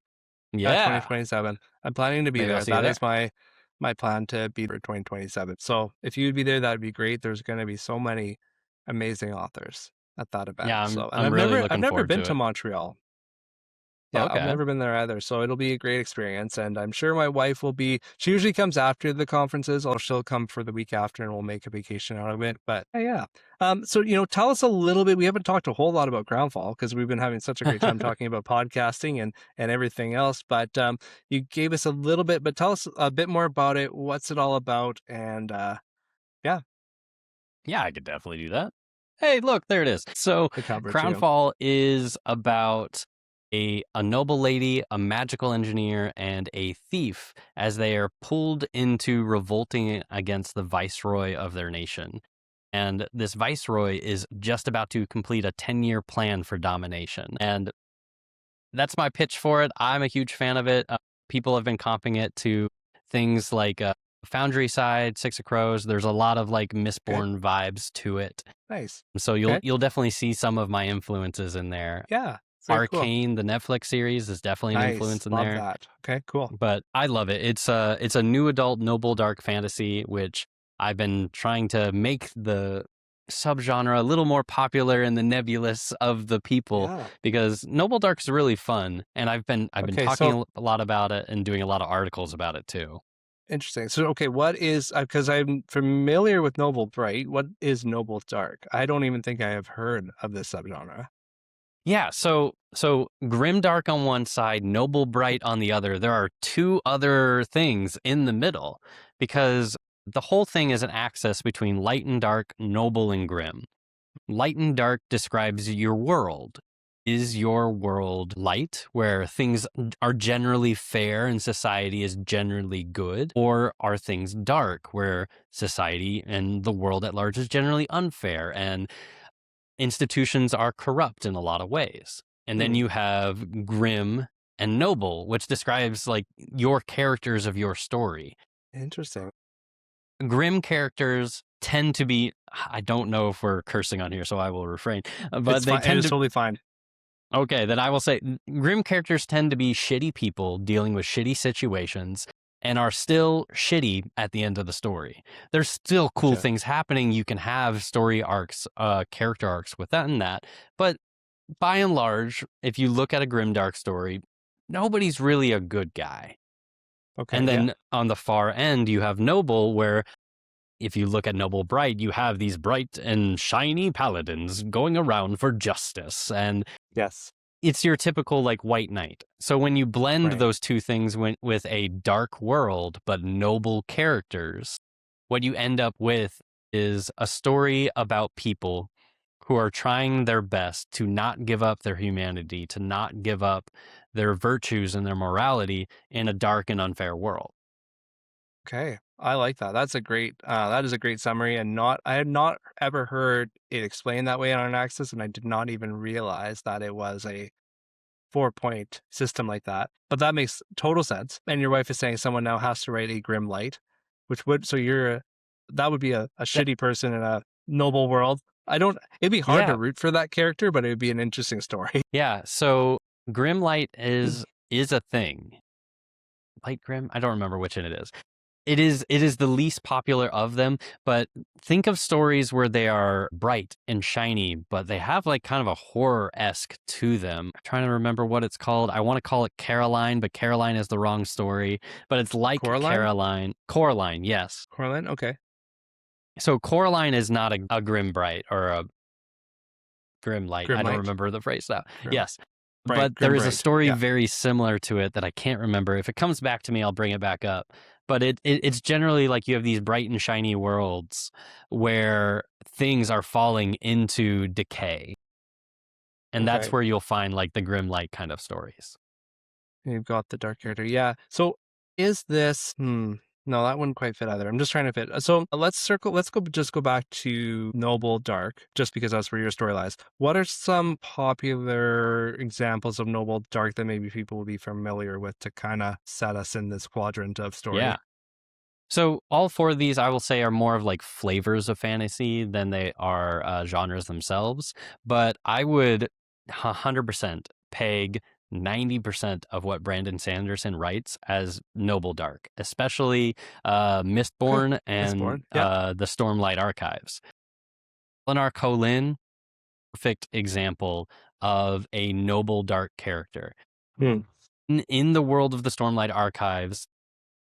Yeah, 2027. I'm planning to be there. That is my plan to be there 2027. So if you'd be there, that'd be great. There's going to be so many amazing authors at that event. Yeah, I've really looking never been to to Montreal. Yeah, okay. I've never been there either. So it'll be a great experience. And I'm sure my wife will be, she usually comes after the conferences, or she'll come for the week after and we'll make a vacation out of it. But yeah. So, tell us a little bit. We haven't talked a whole lot about Groundfall because we've been having such a great time talking about podcasting and everything else. But you gave us a little bit, but tell us a bit more about it. What's it all about? And yeah. Yeah, I could definitely do that. Hey, look, there it is. So Crownfall is about a noble lady, a magical engineer, and a thief as they are pulled into revolting against the viceroy of their nation. And this viceroy is just about to complete a 10-year plan for domination. And that's my pitch for it. I'm a huge fan of it. People have been comping it to things like Foundry Side, Six of Crows. There's a lot of like Mistborn vibes to it. Nice. So you'll definitely see some of my influences in there. Yeah. Arcane, the Netflix series, is definitely an influence in love there. That. Okay, cool. But I love it. It's a new adult noble dark fantasy, which I've been trying to make the subgenre, a little more popular in the nebulous of the people, Yeah. because Noble Dark's really fun, and I've been Okay, talking so a lot about it and doing a lot of articles about it too. interesting. So, okay, what is, because I'm familiar with Noble Bright, what is Noble Dark? I don't even think I have heard of this subgenre. Yeah, so Grimdark on one side, Noble Bright on the other. There are two other things in the middle, because the whole thing is an axis between light and dark, noble and grim. Light and dark describes your world. Is your world light, where things are generally fair and society is generally good? Or are things dark, where society and the world at large is generally unfair and institutions are corrupt in a lot of ways? And then Hmm, you have grim and noble, which describes like your characters of your story. interesting. Grim characters tend to be, I don't know if we're cursing on here, so I will refrain, It's but they fine. It tend is to, totally fine. okay, then I will say grim characters tend to be shitty people dealing with shitty situations and are still shitty at the end of the story. There's still cool Gotcha. things happening. You can have story arcs, character arcs with that and that. But by and large, if you look at a grimdark story, nobody's really a good guy. Okay, And yeah. then on the far end, you have noble, where if you look at Noble Bright, you have these bright and shiny paladins going around for justice. And Yes. it's your typical like white knight. So when you blend Right. those two things with a dark world but noble characters, what you end up with is a story about people who are trying their best to not give up their humanity, to not give up their virtues and their morality in a dark and unfair world. Okay. I like that. That is a great summary, and I had not ever heard it explained that way on an axis, and I did not even realize that it was a 4-point system like that. But that makes total sense. And your wife is saying someone now has to write a grim light, which would, so that would be a That, shitty person in a noble world. It'd be hard to yeah, root for that character, but it would be an interesting story. yeah. So grim light is a thing. Light grim? I don't remember which one it is. It is the least popular of them, but think of stories where they are bright and shiny, but they have like kind of a horror-esque to them. I'm trying to remember what it's called. I want to call it Caroline, but Caroline is the wrong story. But it's like Coraline? Caroline. Coraline, yes. Coraline? Okay. So Coraline is not a grim bright or a grim light. Grim I don't light? remember the phrase now. Grim Yes. But there Grim is a bright. story Yeah. very similar to it that I can't remember. If it comes back to me, I'll bring it back up. But it's generally like you have these bright and shiny worlds where things are falling into decay. And that's Okay. where you'll find like the grim light kind of stories. You've got the dark character. Yeah. So no, that wouldn't quite fit either. I'm just trying to fit. So let's go back to Noble Dark, just because that's where your story lies. What are some popular examples of Noble Dark that maybe people will be familiar with to kind of set us in this quadrant of story? Yeah. So all four of these, I will say, are more of like flavors of fantasy than they are genres themselves. But I would 100% peg 90% of what Brandon Sanderson writes as Noble Dark, especially Okay. Mistborn and Mistborn. Yeah. the Stormlight Archives. Eleanor Colin, perfect example of a noble dark character. Hmm. In the world of the Stormlight Archives,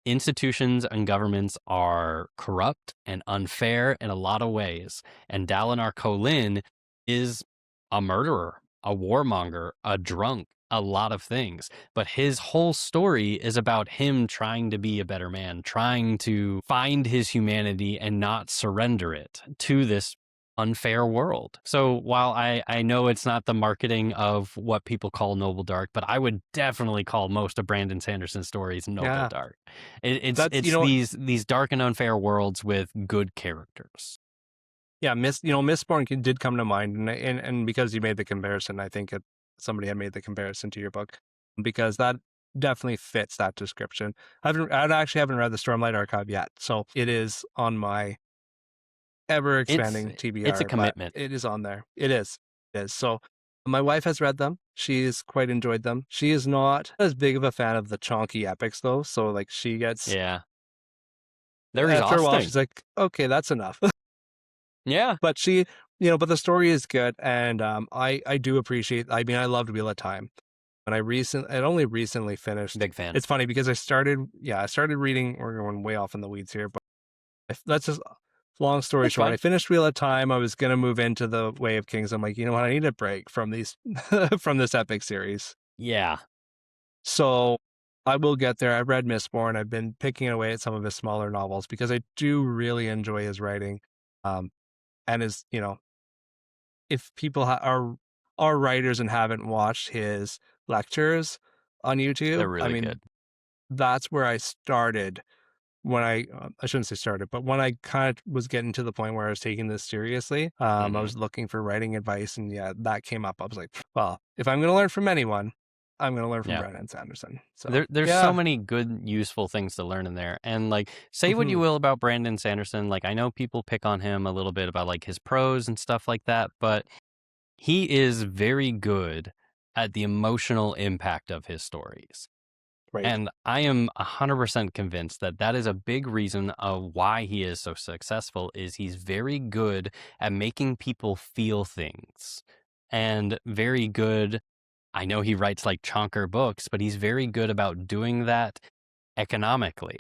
institutions and governments are corrupt and unfair in a lot of ways. And Dalinar Kholin is a murderer, a warmonger, a drunk, a lot of things. But his whole story is about him trying to be a better man, trying to find his humanity and not surrender it to this unfair world. So while I know it's not the marketing of what people call Noble Dark, but I would definitely call most of Brandon Sanderson's stories Noble Yeah. Dark. It's That's these dark and unfair worlds with good characters. yeah. Mistborn did come to mind, and because you made the comparison, I think somebody had made the comparison to your book, because that definitely fits that description. I actually haven't read the Stormlight Archive yet, so it is on my ever expanding It's a TBR, but commitment. it is on there. It is. It is. So my wife has read them. She's quite enjoyed them. She is not as big of a fan of the chonky epics though. So like she gets Yeah. They're after a while exhausting. she's like, okay, that's enough. Yeah. But she, but the story is good, and I do appreciate. I mean, I loved Wheel of Time, and I only recently finished. Big fan. It's funny because I started reading. We're going way off in the weeds here, but that's just long story That's short. fine. I finished Wheel of Time. I was gonna move into the Way of Kings. I'm like, you know what? I need a break from these from this epic series. Yeah. So I will get there. I've read Mistborn. I've been picking away at some of his smaller novels because I do really enjoy his writing. And his, if people are writers and haven't watched his lectures on They're YouTube, I really mean, good. that's where I started when I shouldn't say started, but when I kind of was getting to the point where I was taking this seriously, I Mhm. was looking for writing advice, and yeah, that came up. I was like, well, if I'm going to learn from anyone, I'm going to learn from Yeah. Brandon Sanderson. So There's so yeah. many good, useful things to learn in there. And like, say what you Mhm. will about Brandon Sanderson. Like, I know people pick on him a little bit about like his prose and stuff like that, but he is very good at the emotional impact of his stories. Right. And I am 100% convinced that that is a big reason of why he is so successful is he's very good at making people feel things and very good. I know he writes like chonker books, but he's very good about doing that economically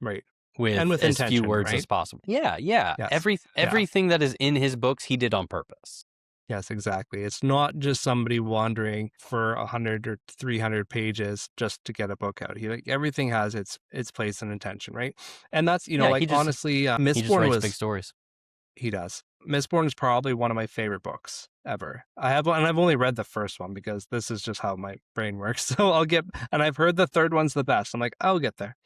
Right. And with with as few intention, words as right? possible. Yeah, yeah. Yes. Yeah. Everything that is in his books, he did on purpose. Yes, exactly. It's not just somebody wandering for 100 or 300 pages just to get a book out. Like everything has its place and intention, right? And that's, Yeah, like honestly, he just Mistborn writes big was stories. he does. Mistborn is probably one of my favorite books ever. I've only read the first one because this is just how my brain works. So and I've heard the third one's the best. I'm like, I'll get there.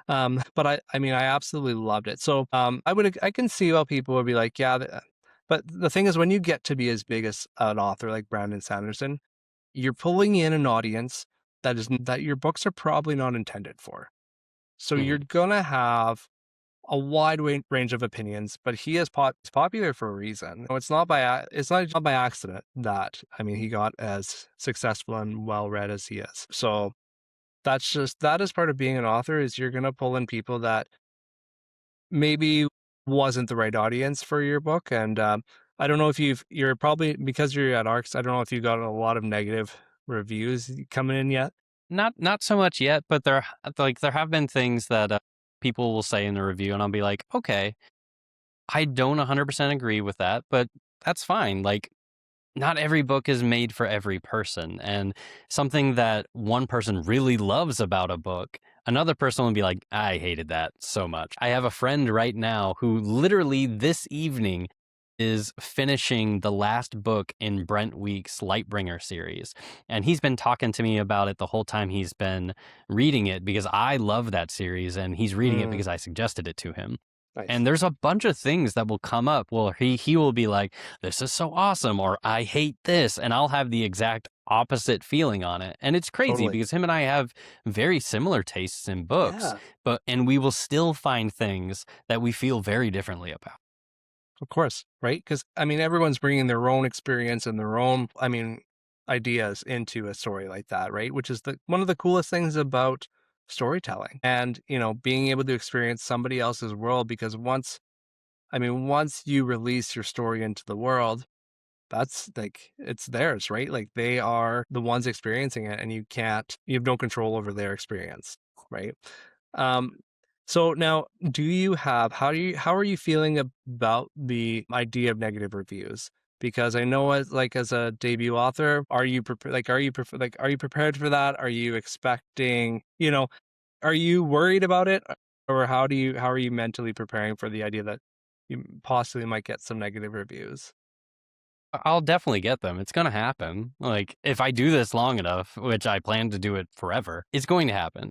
But I mean, I absolutely loved it. So, I can see how people would be like, yeah, but the thing is, when you get to be as big as an author like Brandon Sanderson, you're pulling in an audience that your books are probably not intended for. So you're Mhm. gonna have a wide range of opinions, but he is it's popular for a reason. It's not by accident that he got as successful and well read as he is. So that is part of being an author is you're gonna pull in people that maybe wasn't the right audience for your book. And I don't know if you're probably because you're at ARCS. I don't know if you got a lot of negative reviews coming in yet. Not so much yet, but there have been things that people will say in the review, and I'll be like, okay, I don't 100% agree with that, but that's fine. Like, not every book is made for every person, and something that one person really loves about a book, another person will be like, I hated that so much. I have a friend right now who literally this evening is finishing the last book in Brent Week's Lightbringer series. And he's been talking to me about it the whole time he's been reading it because I love that series and he's reading it Mm, because I suggested it to him. nice. And there's a bunch of things that will come up. Well, he will be like, this is so awesome, or I hate this. And I'll have the exact opposite feeling on it. And it's crazy Totally. because him and I have very similar tastes in books, Yeah. and we will still find things that we feel very differently about. Of course, right? Because everyone's bringing their own experience and their own, ideas into a story like that, right? Which is the one of the coolest things about storytelling, and being able to experience somebody else's world. Because once you release your story into the world, that's like it's theirs, right? Like they are the ones experiencing it, and you have no control over their experience, right? Um, so now, how are you feeling about the idea of negative reviews? Because I know as a debut author, are you prepared for that? Are you expecting, are you worried about it? Or how are you mentally preparing for the idea that you possibly might get some negative reviews? I'll definitely get them. It's going to happen. Like, if I do this long enough, which I plan to do it forever, it's going to happen.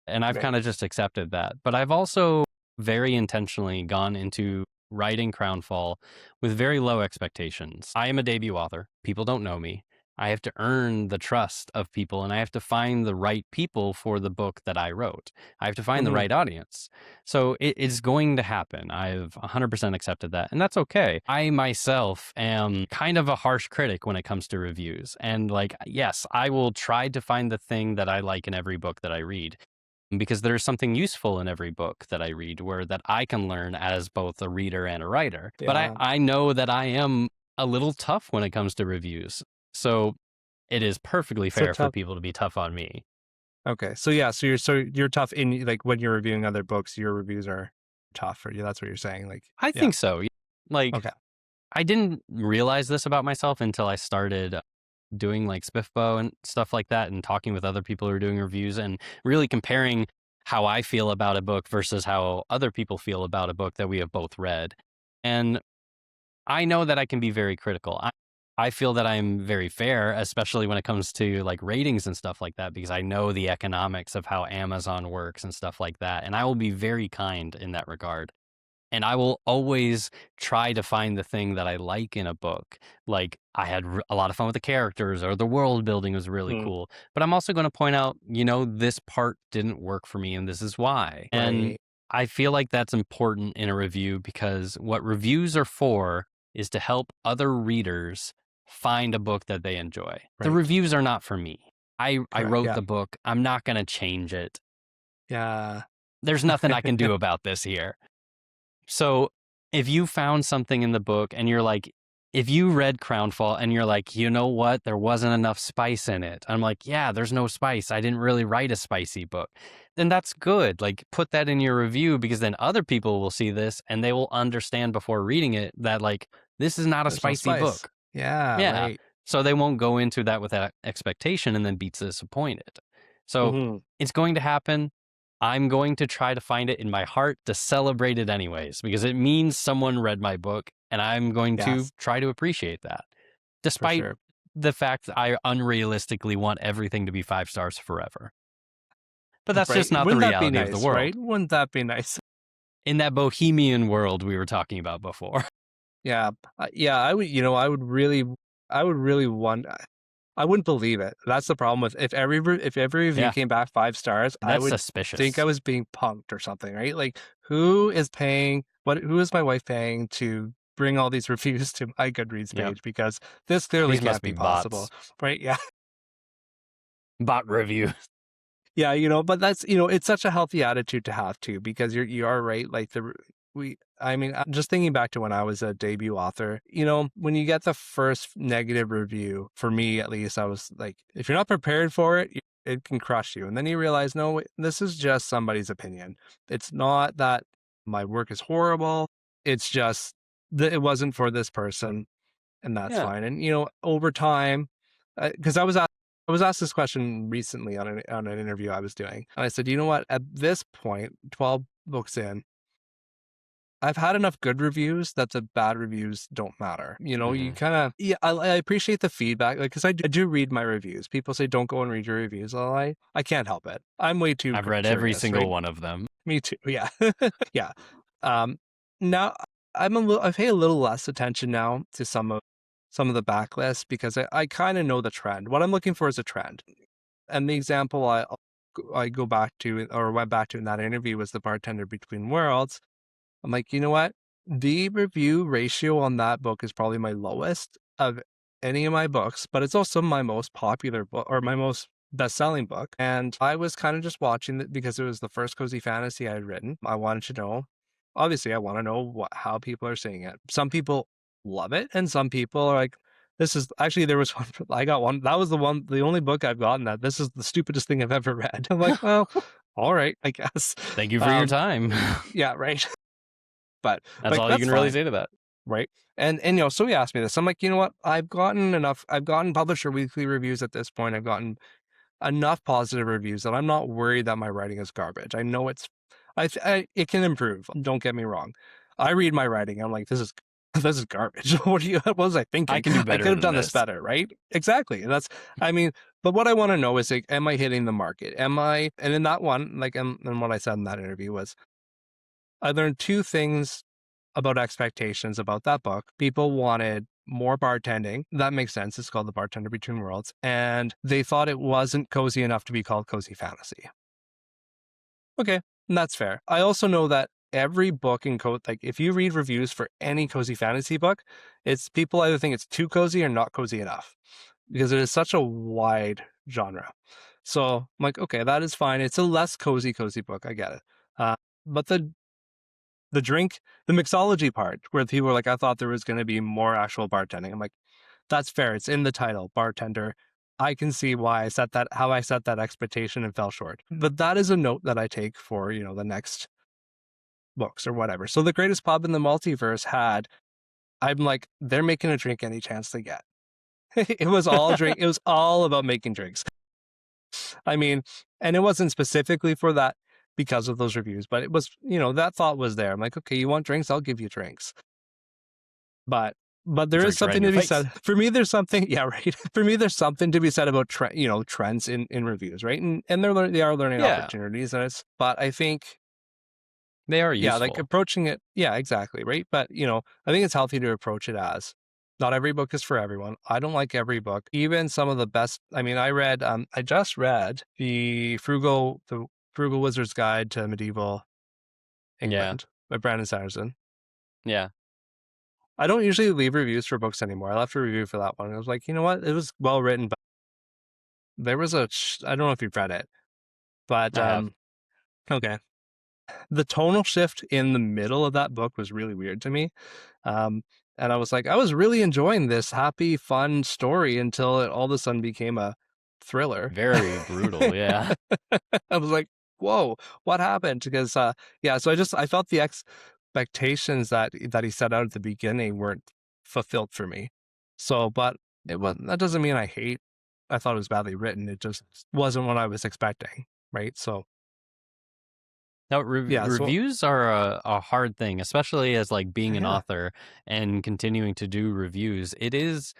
And I've Right. kind of just accepted that. But I've also very intentionally gone into writing Crownfall with very low expectations. I am a debut author. People don't know me. I have to earn the trust of people and I have to find the right people for the book that I wrote. I have to find the Hmm. right audience. So it's going to happen. I've 100% accepted that. And that's okay. I myself am kind of a harsh critic when it comes to reviews. And like, yes, I will try to find the thing that I like in every book that I read. because there's something useful in every book that I read where that I can learn as both a reader and a writer. But Yeah. I know that I am a little tough when it comes to reviews. So it is perfectly So fair for tough. people to be tough on me. Okay. So yeah, so you're tough in like when you're reviewing other books, your reviews are tough for you. That's what you're saying. Like, I yeah. think so. Like, Okay. I didn't realize this about myself until I started doing like Spiffbo and stuff like that and talking with other people who are doing reviews and really comparing how I feel about a book versus how other people feel about a book that we have both read. And I know that I can be very critical. I feel that I'm very fair, especially when it comes to like ratings and stuff like that, because I know the economics of how Amazon works and stuff like that. And I will be very kind in that regard. And I will always try to find the thing that I like in a book. Like I had a lot of fun with the characters or the world building was really Mm, cool. But I'm also going to point out, this part didn't work for me and this is why. And right. I feel like that's important in a review because what reviews are for is to help other readers find a book that they enjoy. The Right. reviews are not for me. I Correct. wrote Yeah. the book. I'm not going to change it. Yeah. There's nothing I can do about this here. So if you found something in the book and you're like, if you read Crownfall and you're like, you know what, there wasn't enough spice in it. I'm like, yeah, there's no spice. I didn't really write a spicy book. Then that's good. Like put that in your review because then other people will see this and they will understand before reading it that like, this is not a There's no spicy spice. book. Yeah. Yeah. Right. So they won't go into that with that expectation and then be disappointed. So Hmm. it's going to happen. I'm going to try to find it in my heart to celebrate it anyways, because it means someone read my book and I'm going to Yes, try to appreciate that. for Despite sure. the fact that I unrealistically want everything to be 5 stars forever. But that's Right. just not the Wouldn't that be reality of the nice? Right. world. Wouldn't that be nice? In that bohemian world we were talking about before. Yeah. Yeah. I would. I would really want. I wouldn't believe it. That's the problem with if every review Yeah, came back 5 stars, I that's would think I suspicious. was being punked or something, right? Like who is paying who is my wife paying to bring all these reviews to my Goodreads Yep. page? Because this clearly These can't must be be possible. bots. Right? Yeah. Bot review. Yeah, but that's it's such a healthy attitude to have too, because you are right. Like I mean, I'm just thinking back to when I was a debut author, when you get the first negative review, for me at least, I was like, if you're not prepared for it, it can crush you. And then you realize, no, wait, this is just somebody's opinion. It's not that my work is horrible. It's just that it wasn't for this person, and that's Yeah. fine. And over time, because I was asked this question recently on an interview I was doing, and I said, you know what? At this point, 12 books in, I've had enough good reviews that the bad reviews don't matter. You Mhm. kind of, yeah, I appreciate the feedback, like, because I do read my reviews. People say, don't go and read your reviews. Well, I can't help it. I'm way too I've read every curious, single right? one of them. Me too. Yeah. Yeah. Um, Now I pay a little less attention now to some of the backlists, because I kind of know the trend. What I'm looking for is a trend. And the example I go back to, or went back to in that interview, was The Bartender Between Worlds. I'm like, you know what? The review ratio on that book is probably my lowest of any of my books, but it's also my most popular book, or my most best-selling book. And I was kind of just watching it because it was the first cozy fantasy I had written. I wanted to know, obviously, I want to know how people are seeing it. Some people love it, and some people are like, this is actually, there was one, I got one, that was the only book I've gotten that this is the stupidest thing I've ever read. I'm like, well, all right, I guess. Thank you for your time. Yeah, right. But That's like, all you that's can really fine, say to that. right? And so he asked me this. I'm like, you know what? I've gotten Publisher Weekly reviews at this point. I've gotten enough positive reviews that I'm not worried that my writing is garbage. I know it can improve. Don't get me wrong. I read my writing. I'm like, this is garbage. What was I I thinking? can do I better could have than done this this. better, right? Exactly. And I mean, but what I want to know is, like, am I hitting the market? And in that one, like, and what I said in that interview was, I learned two things about expectations about that book. People wanted more bartending. That makes sense. It's called The Bartender Between Worlds. And they thought it wasn't cozy enough to be called cozy fantasy. Okay, and that's fair. I also know that every book in like, if you read reviews for any cozy fantasy book, it's people either think it's too cozy or not cozy enough, because it is such a wide genre. So I'm like, okay, that is fine. It's a less cozy book. I get it. But the drink, the mixology part, where people were like, I thought there was going to be more actual bartending. I'm like, that's fair. It's in the title, bartender. I can see why how I set that expectation and fell short. But that is a note that I take for, the next books or whatever. So the greatest pub in the multiverse I'm like, they're making a drink any chance they get. It was all drink. It was all about making drinks. I mean, and it wasn't specifically for that because of those reviews, but it was, that thought was there. I'm like, okay, you want drinks? I'll give you drinks. But there is Drinks right in something to your be face. said. For me, there's something, yeah, right. For me, there's something to be said about trends in reviews, right? And they are learning Yeah, opportunities, but I think, they are yeah, like useful. approaching it, yeah, exactly, right. But I think it's healthy to approach it as not every book is for everyone. I don't like every book, even some of the best. I mean, I just read the Frugal Wizard's Guide to Medieval Yeah, England by Brandon Sanderson. yeah. I don't usually leave reviews for books anymore. I left a review for that one. I was like, you know what? It was well written, but there was I don't know if you've read it, but I have. okay. The tonal shift in the middle of that book was really weird to me. Um, and I was like, I was really enjoying this happy, fun story until it all of a sudden became a thriller. Very brutal. Yeah. I was like, whoa, what happened? Because yeah, so I felt the expectations that he set out at the beginning weren't fulfilled for me. So, but that doesn't mean I thought it was badly written. It just wasn't what I was expecting, right? So Now, yeah, so reviews are a hard thing, especially as like being an yeah, author and continuing to do reviews. It is,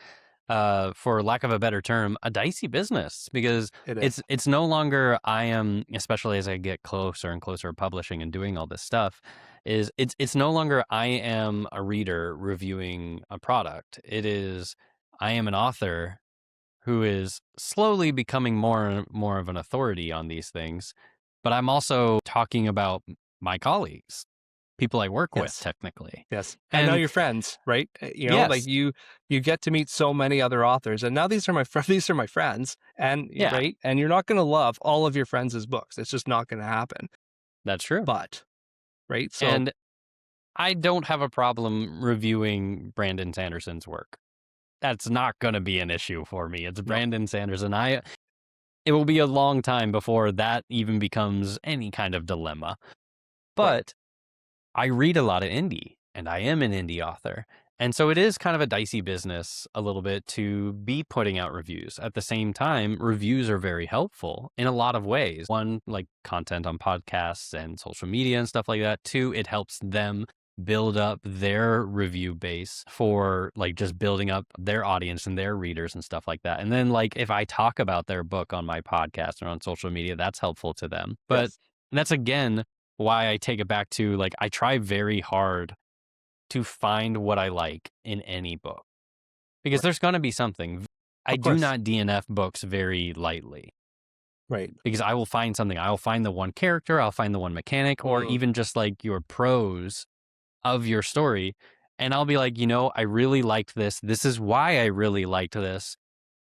for lack of a better term, a dicey business because it is. it's no longer I am, especially as I get closer and closer to publishing and doing all this stuff, it's no longer I am a reader reviewing a product. It is I am an author who is slowly becoming more and more of an authority on these things. But I'm also talking about my colleagues, people I work with, Yes. technically. Yes. And now And you're friends, right? Like yes, you get to meet so many other authors, and now these are these are my friends, and yeah, right, and you're not going to love all of your friends' books. It's just not going to happen. that's true. But right, so And I don't have a problem reviewing Brandon Sanderson's work. That's not going to be an issue for me. It's no, Brandon Sanderson. It will be a long time before that even becomes any kind of dilemma. right, But I read a lot of indie, and I am an indie author. And so it is kind of a dicey business a little bit to be putting out reviews. At the same time, reviews are very helpful in a lot of ways. One, like content on podcasts and social media and stuff like that. Two, it helps them build up their review base for like just building up their audience and their readers and stuff like that. And then like if I talk about their book on my podcast or on social media, that's helpful to them. But yes, that's again why I take it back to like I try very hard to find what I like in any book because right, there's going to be something. I of do course, not DNF books very lightly right, because I will find something. I'll find the one character, I'll find the one mechanic, or mm, even just like your prose of your story. And I'll be like, I really liked this. This is why I really liked this.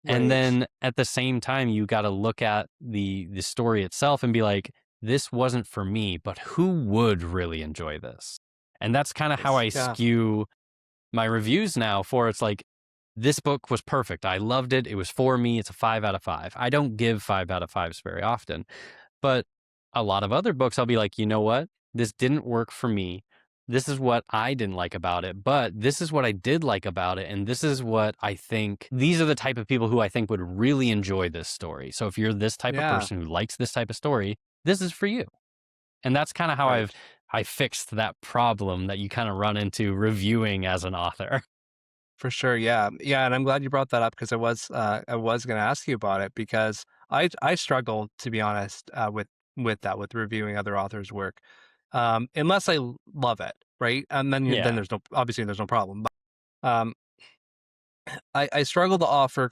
And right, then at the same time, you got to look at the story itself and be like, this wasn't for me, but who would really enjoy this? And that's kind of how yes, I yeah, skew my reviews now for it's like, this book was perfect. I loved it. It was for me. It's a 5 out of 5. I don't give 5 out of 5s very often. But a lot of other books, I'll be like, you know what? This didn't work for me. This is what I didn't like about it, but this is what I did like about it. And this is what I think, these are the type of people who I think would really enjoy this story. So if you're this type of yeah, person who likes this type of story, this is for you. And that's kind of how right. I fixed that problem that you kind of run into reviewing as an author. For sure, yeah, yeah, and I'm glad you brought that up because I was going to ask you about it because I struggle to be honest with reviewing other authors' work, unless love it, right? And then Yeah. there's no obviously there's no problem. But I struggle to offer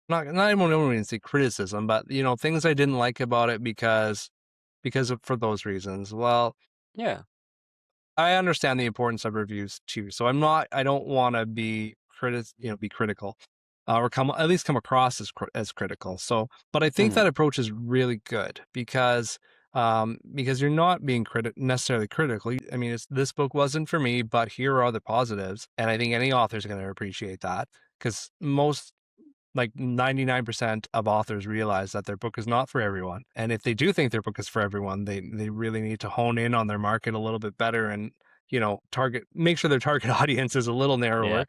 not even say criticism, but things I didn't like about it because of for those reasons. Well, Yeah. I understand the importance of reviews too, so I don't want to be be critical. or at least come across as critical. So, but I think Mhm. that approach is really good because you're not being necessarily critical. I mean, this book wasn't for me, but here are the positives, and I think any author is going to appreciate that because most, like 99% of authors, realize that their book is not for everyone. And if they do think their book is for everyone, they really need to hone in on their market a little bit better and, make sure their target audience is a little Yeah. narrower.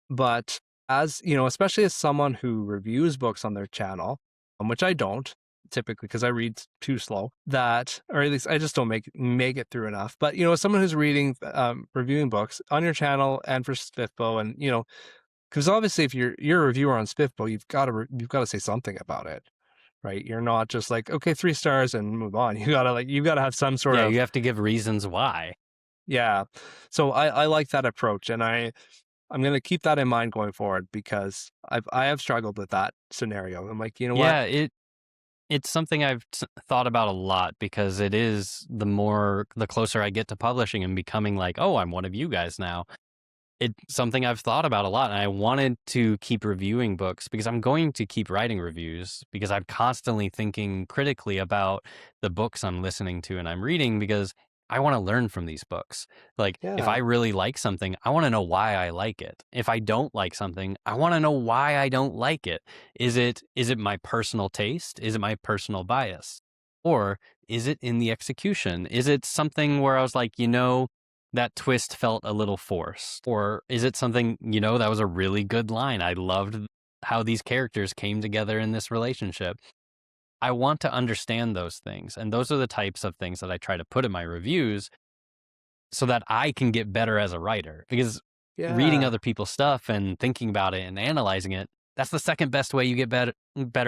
But as, especially as someone who reviews books on their channel, which I don't typically because I read too slow, or at least I just don't make it through enough. But, as someone who's reviewing books on your channel and for Spiffbo, and, because obviously if you're a reviewer on Spiffbo, you've got to say something about it, right? You're not just like, okay, 3 stars and move on. You gotta have some sort Yeah, of, you have to give reasons why. yeah. So I like that approach, and I'm going to keep that in mind going forward because I have struggled with that scenario. I'm like, you know what? Yeah, it's something I've thought about a lot because it is the closer I get to publishing and becoming like, oh, I'm one of you guys now. It's something I've thought about a lot, and I wanted to keep reviewing books because I'm going to keep writing reviews because I'm constantly thinking critically about the books I'm listening to and I'm reading because I want to learn from these books. Like, if I Yeah, really like something, I want to know why I like it. If I don't like something, I want to know why I don't like it. Is it my personal taste? Is it my personal bias? Or is it in the execution? Is it something where I was like, that twist felt a little forced? Or is it something, that was a really good line? I loved how these characters came together in this relationship. I want to understand those things. And those are the types of things that I try to put in my reviews so that I can get better as a writer. Because reading yeah, other people's stuff and thinking about it and analyzing it, that's the second best way you get better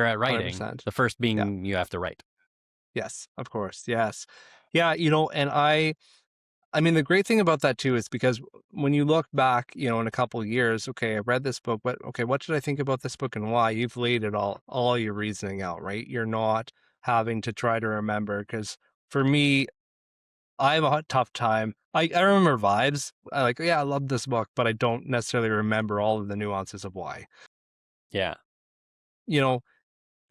at writing. 100%. The first Yeah. being you have to write. Yes, of course. Yes. Yeah, and I mean, the great thing about that too is because when you look back, in a couple of years, okay, I read this book, but okay, what did I think about this book and why? You've laid it all your reasoning out, right? You're not having to try to remember because for me, I have a tough time. I remember vibes. Yeah, I love this book, but I don't necessarily remember all of the nuances of why. Yeah. You know,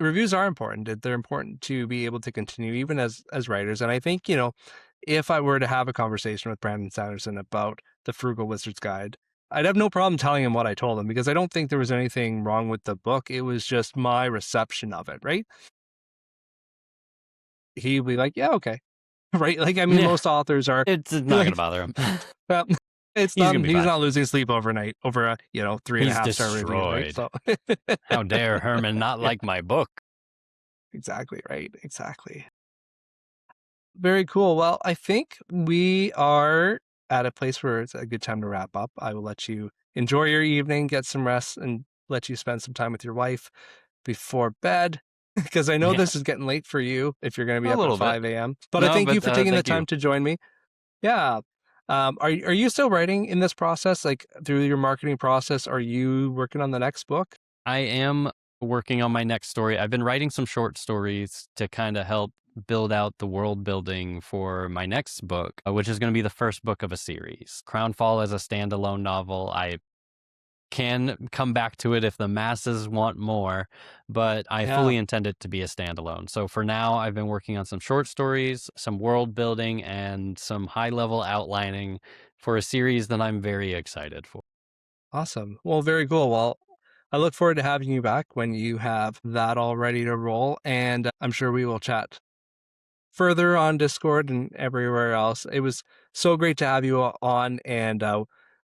Reviews are important. They're important to be able to continue even as writers. And I think, if I were to have a conversation with Brandon Sanderson about the Frugal Wizard's Guide, I'd have no problem telling him what I told him because I don't think there was anything wrong with the book. It was just my reception of it, right? He'd be like, yeah, okay. Right. Like, I mean, Yeah. most authors are It's not going to like, bother him. well, He's going to be he's fine. not losing sleep overnight over a, three and a He's half star review, right? destroyed. So, How dare Herman not yeah, like my book? exactly. Right. Exactly. Very cool. Well, I think we are at a place where it's a good time to wrap up. I will let you enjoy your evening, get some rest, and let you spend some time with your wife before bed. Because I know Yeah, this is getting late for you if you're going to be a up at little bit. 5 a.m. But I No, thank you but for taking the thank time you. to join me. Yeah. Are you still writing in this process, like through your marketing process? Are you working on the next book? I am working on my next story. I've been writing some short stories to kind of help build out the world building for my next book, which is going to be the first book of a series. Crownfall is a standalone novel. I can come back to it if the masses want more, but I Yeah. fully intend it to be a standalone. So for now, I've been working on some short stories, some world building, and some high level outlining for a series that I'm very excited for. Awesome. Well, very cool. Well, I look forward to having you back when you have that all ready to roll. And I'm sure we will chat further on Discord and everywhere else. It was so great to have you on, and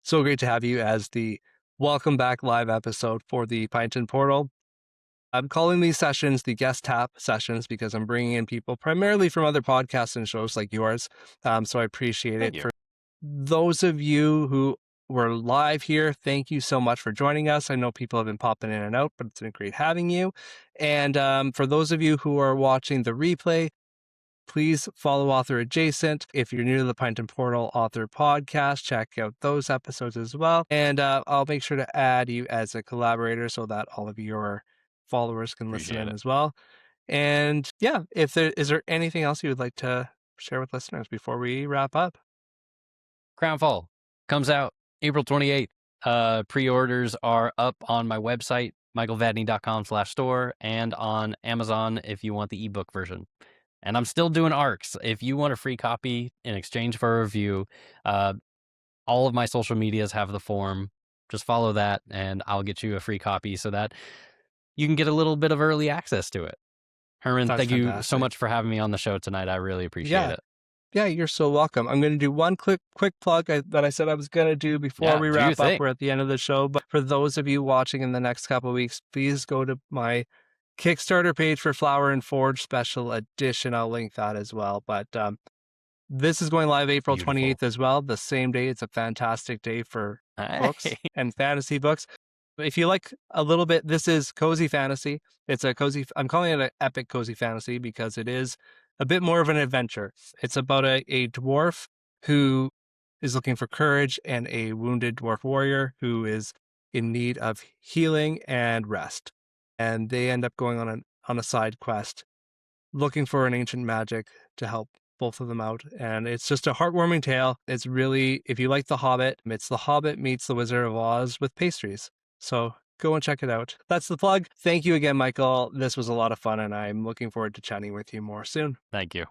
so great to have you as the welcome back live episode for the Pint and Portal. I'm calling these sessions the guest tap sessions because I'm bringing in people primarily from other podcasts and shows like yours. So I appreciate Thank it. you. For those of you who were live here, thank you so much for joining us. I know people have been popping in and out, but it's been great having you. And for those of you who are watching the replay, please follow Author Adjacent. If you're new to the Pint and Portal Author Podcast, check out those episodes as well. And I'll make sure to add you as a collaborator so that all of your followers can listen Appreciate in it. as well. And yeah, is there anything else you would like to share with listeners before we wrap up? Crownfall comes out April 28th. Pre-orders are up on my website, michaelvadney.com/store, and on Amazon if you want the ebook version. And I'm still doing ARCs. If you want a free copy in exchange for a review, all of my social medias have the form. Just follow that, and I'll get you a free copy so that you can get a little bit of early access to it. Herman, That's thank you so fantastic. much for having me on the show tonight. I really appreciate it. Yeah, you're so welcome. I'm going to do one quick plug that I said I was going to do before we Do your wrap up. thing. We're at the end of the show. But for those of you watching in the next couple of weeks, please go to my Kickstarter page for Flower and Forge Special Edition. I'll link that as well. But this is going live April Beautiful. 28th as well, the same day. It's a fantastic day for books Hey. and fantasy books. If you like a little bit, this is cozy fantasy. It's a cozy, I'm calling it an epic cozy fantasy because it is a bit more of an adventure. It's about a dwarf who is looking for courage and a wounded dwarf warrior who is in need of healing and rest. And they end up going on a side quest looking for an ancient magic to help both of them out. And it's just a heartwarming tale. It's really, if you like The Hobbit, it's The Hobbit meets The Wizard of Oz with pastries. So go and check it out. That's the plug. Thank you again, Michael. This was a lot of fun, and I'm looking forward to chatting with you more soon. Thank you.